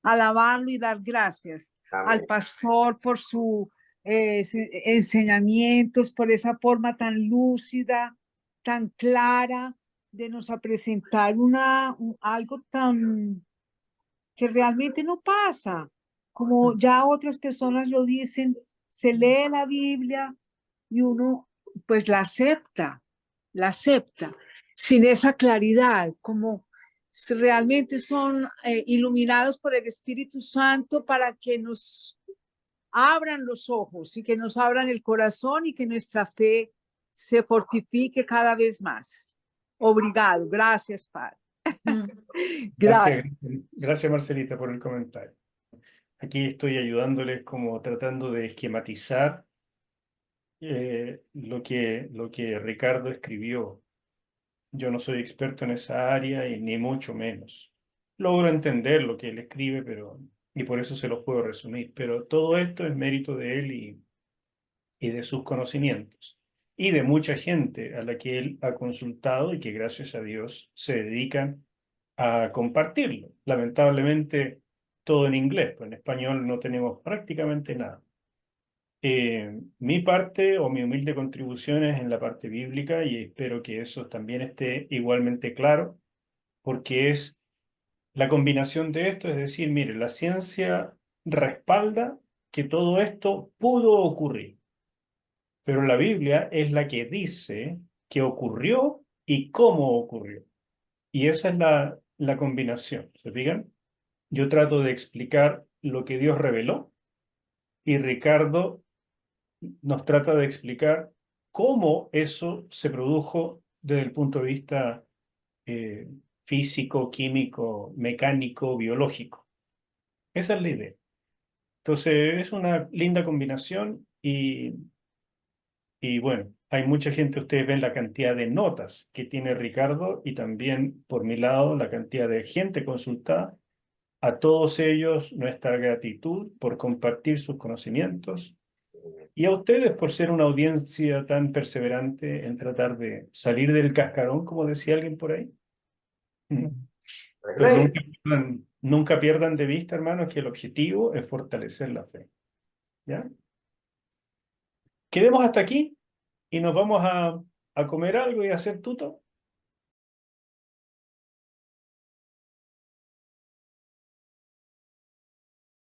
alabarlo y dar gracias al Amén. pastor por su enseñamientos, por esa forma tan lúcida, tan clara de nos a presentar algo tan que realmente no pasa. Como ya otras personas lo dicen, se lee la Biblia y uno pues la acepta, sin esa claridad, como realmente son iluminados por el Espíritu Santo para que nos abran los ojos y que nos abran el corazón y que nuestra fe se fortifique cada vez más. Obrigado, gracias, Padre. Gracias, Gracias. gracias Marcelita por el comentario. Aquí estoy ayudándoles como tratando de esquematizar lo que Ricardo escribió. Yo no soy experto en esa área y ni mucho menos. Logro entender lo que él escribe, y por eso se lo puedo resumir. Pero todo esto es mérito de él y de sus conocimientos. Y de mucha gente a la que él ha consultado y que gracias a Dios se dedican a compartirlo. Lamentablemente todo en inglés, pues en español no tenemos prácticamente nada. Mi parte o mi humilde contribución es en la parte bíblica y espero que eso también esté igualmente claro, porque es la combinación de esto, es decir, mire, la ciencia respalda que todo esto pudo ocurrir, pero la Biblia es la que dice que ocurrió y cómo ocurrió. Y esa es la combinación, ¿se fijan? Yo trato de explicar lo que Dios reveló y Ricardo nos trata de explicar cómo eso se produjo desde el punto de vista eh, físico, químico, mecánico, biológico. Esa es la idea. Entonces es una linda combinación y bueno, hay mucha gente, ustedes ven la cantidad de notas que tiene Ricardo y también por mi lado la cantidad de gente consultada. A todos ellos nuestra gratitud por compartir sus conocimientos y a ustedes por ser una audiencia tan perseverante en tratar de salir del cascarón, como decía alguien por ahí. Pero nunca pierdan de vista, hermanos, que el objetivo es fortalecer la fe. ¿Ya? Quedemos hasta aquí y nos vamos a comer algo y a hacer tuto.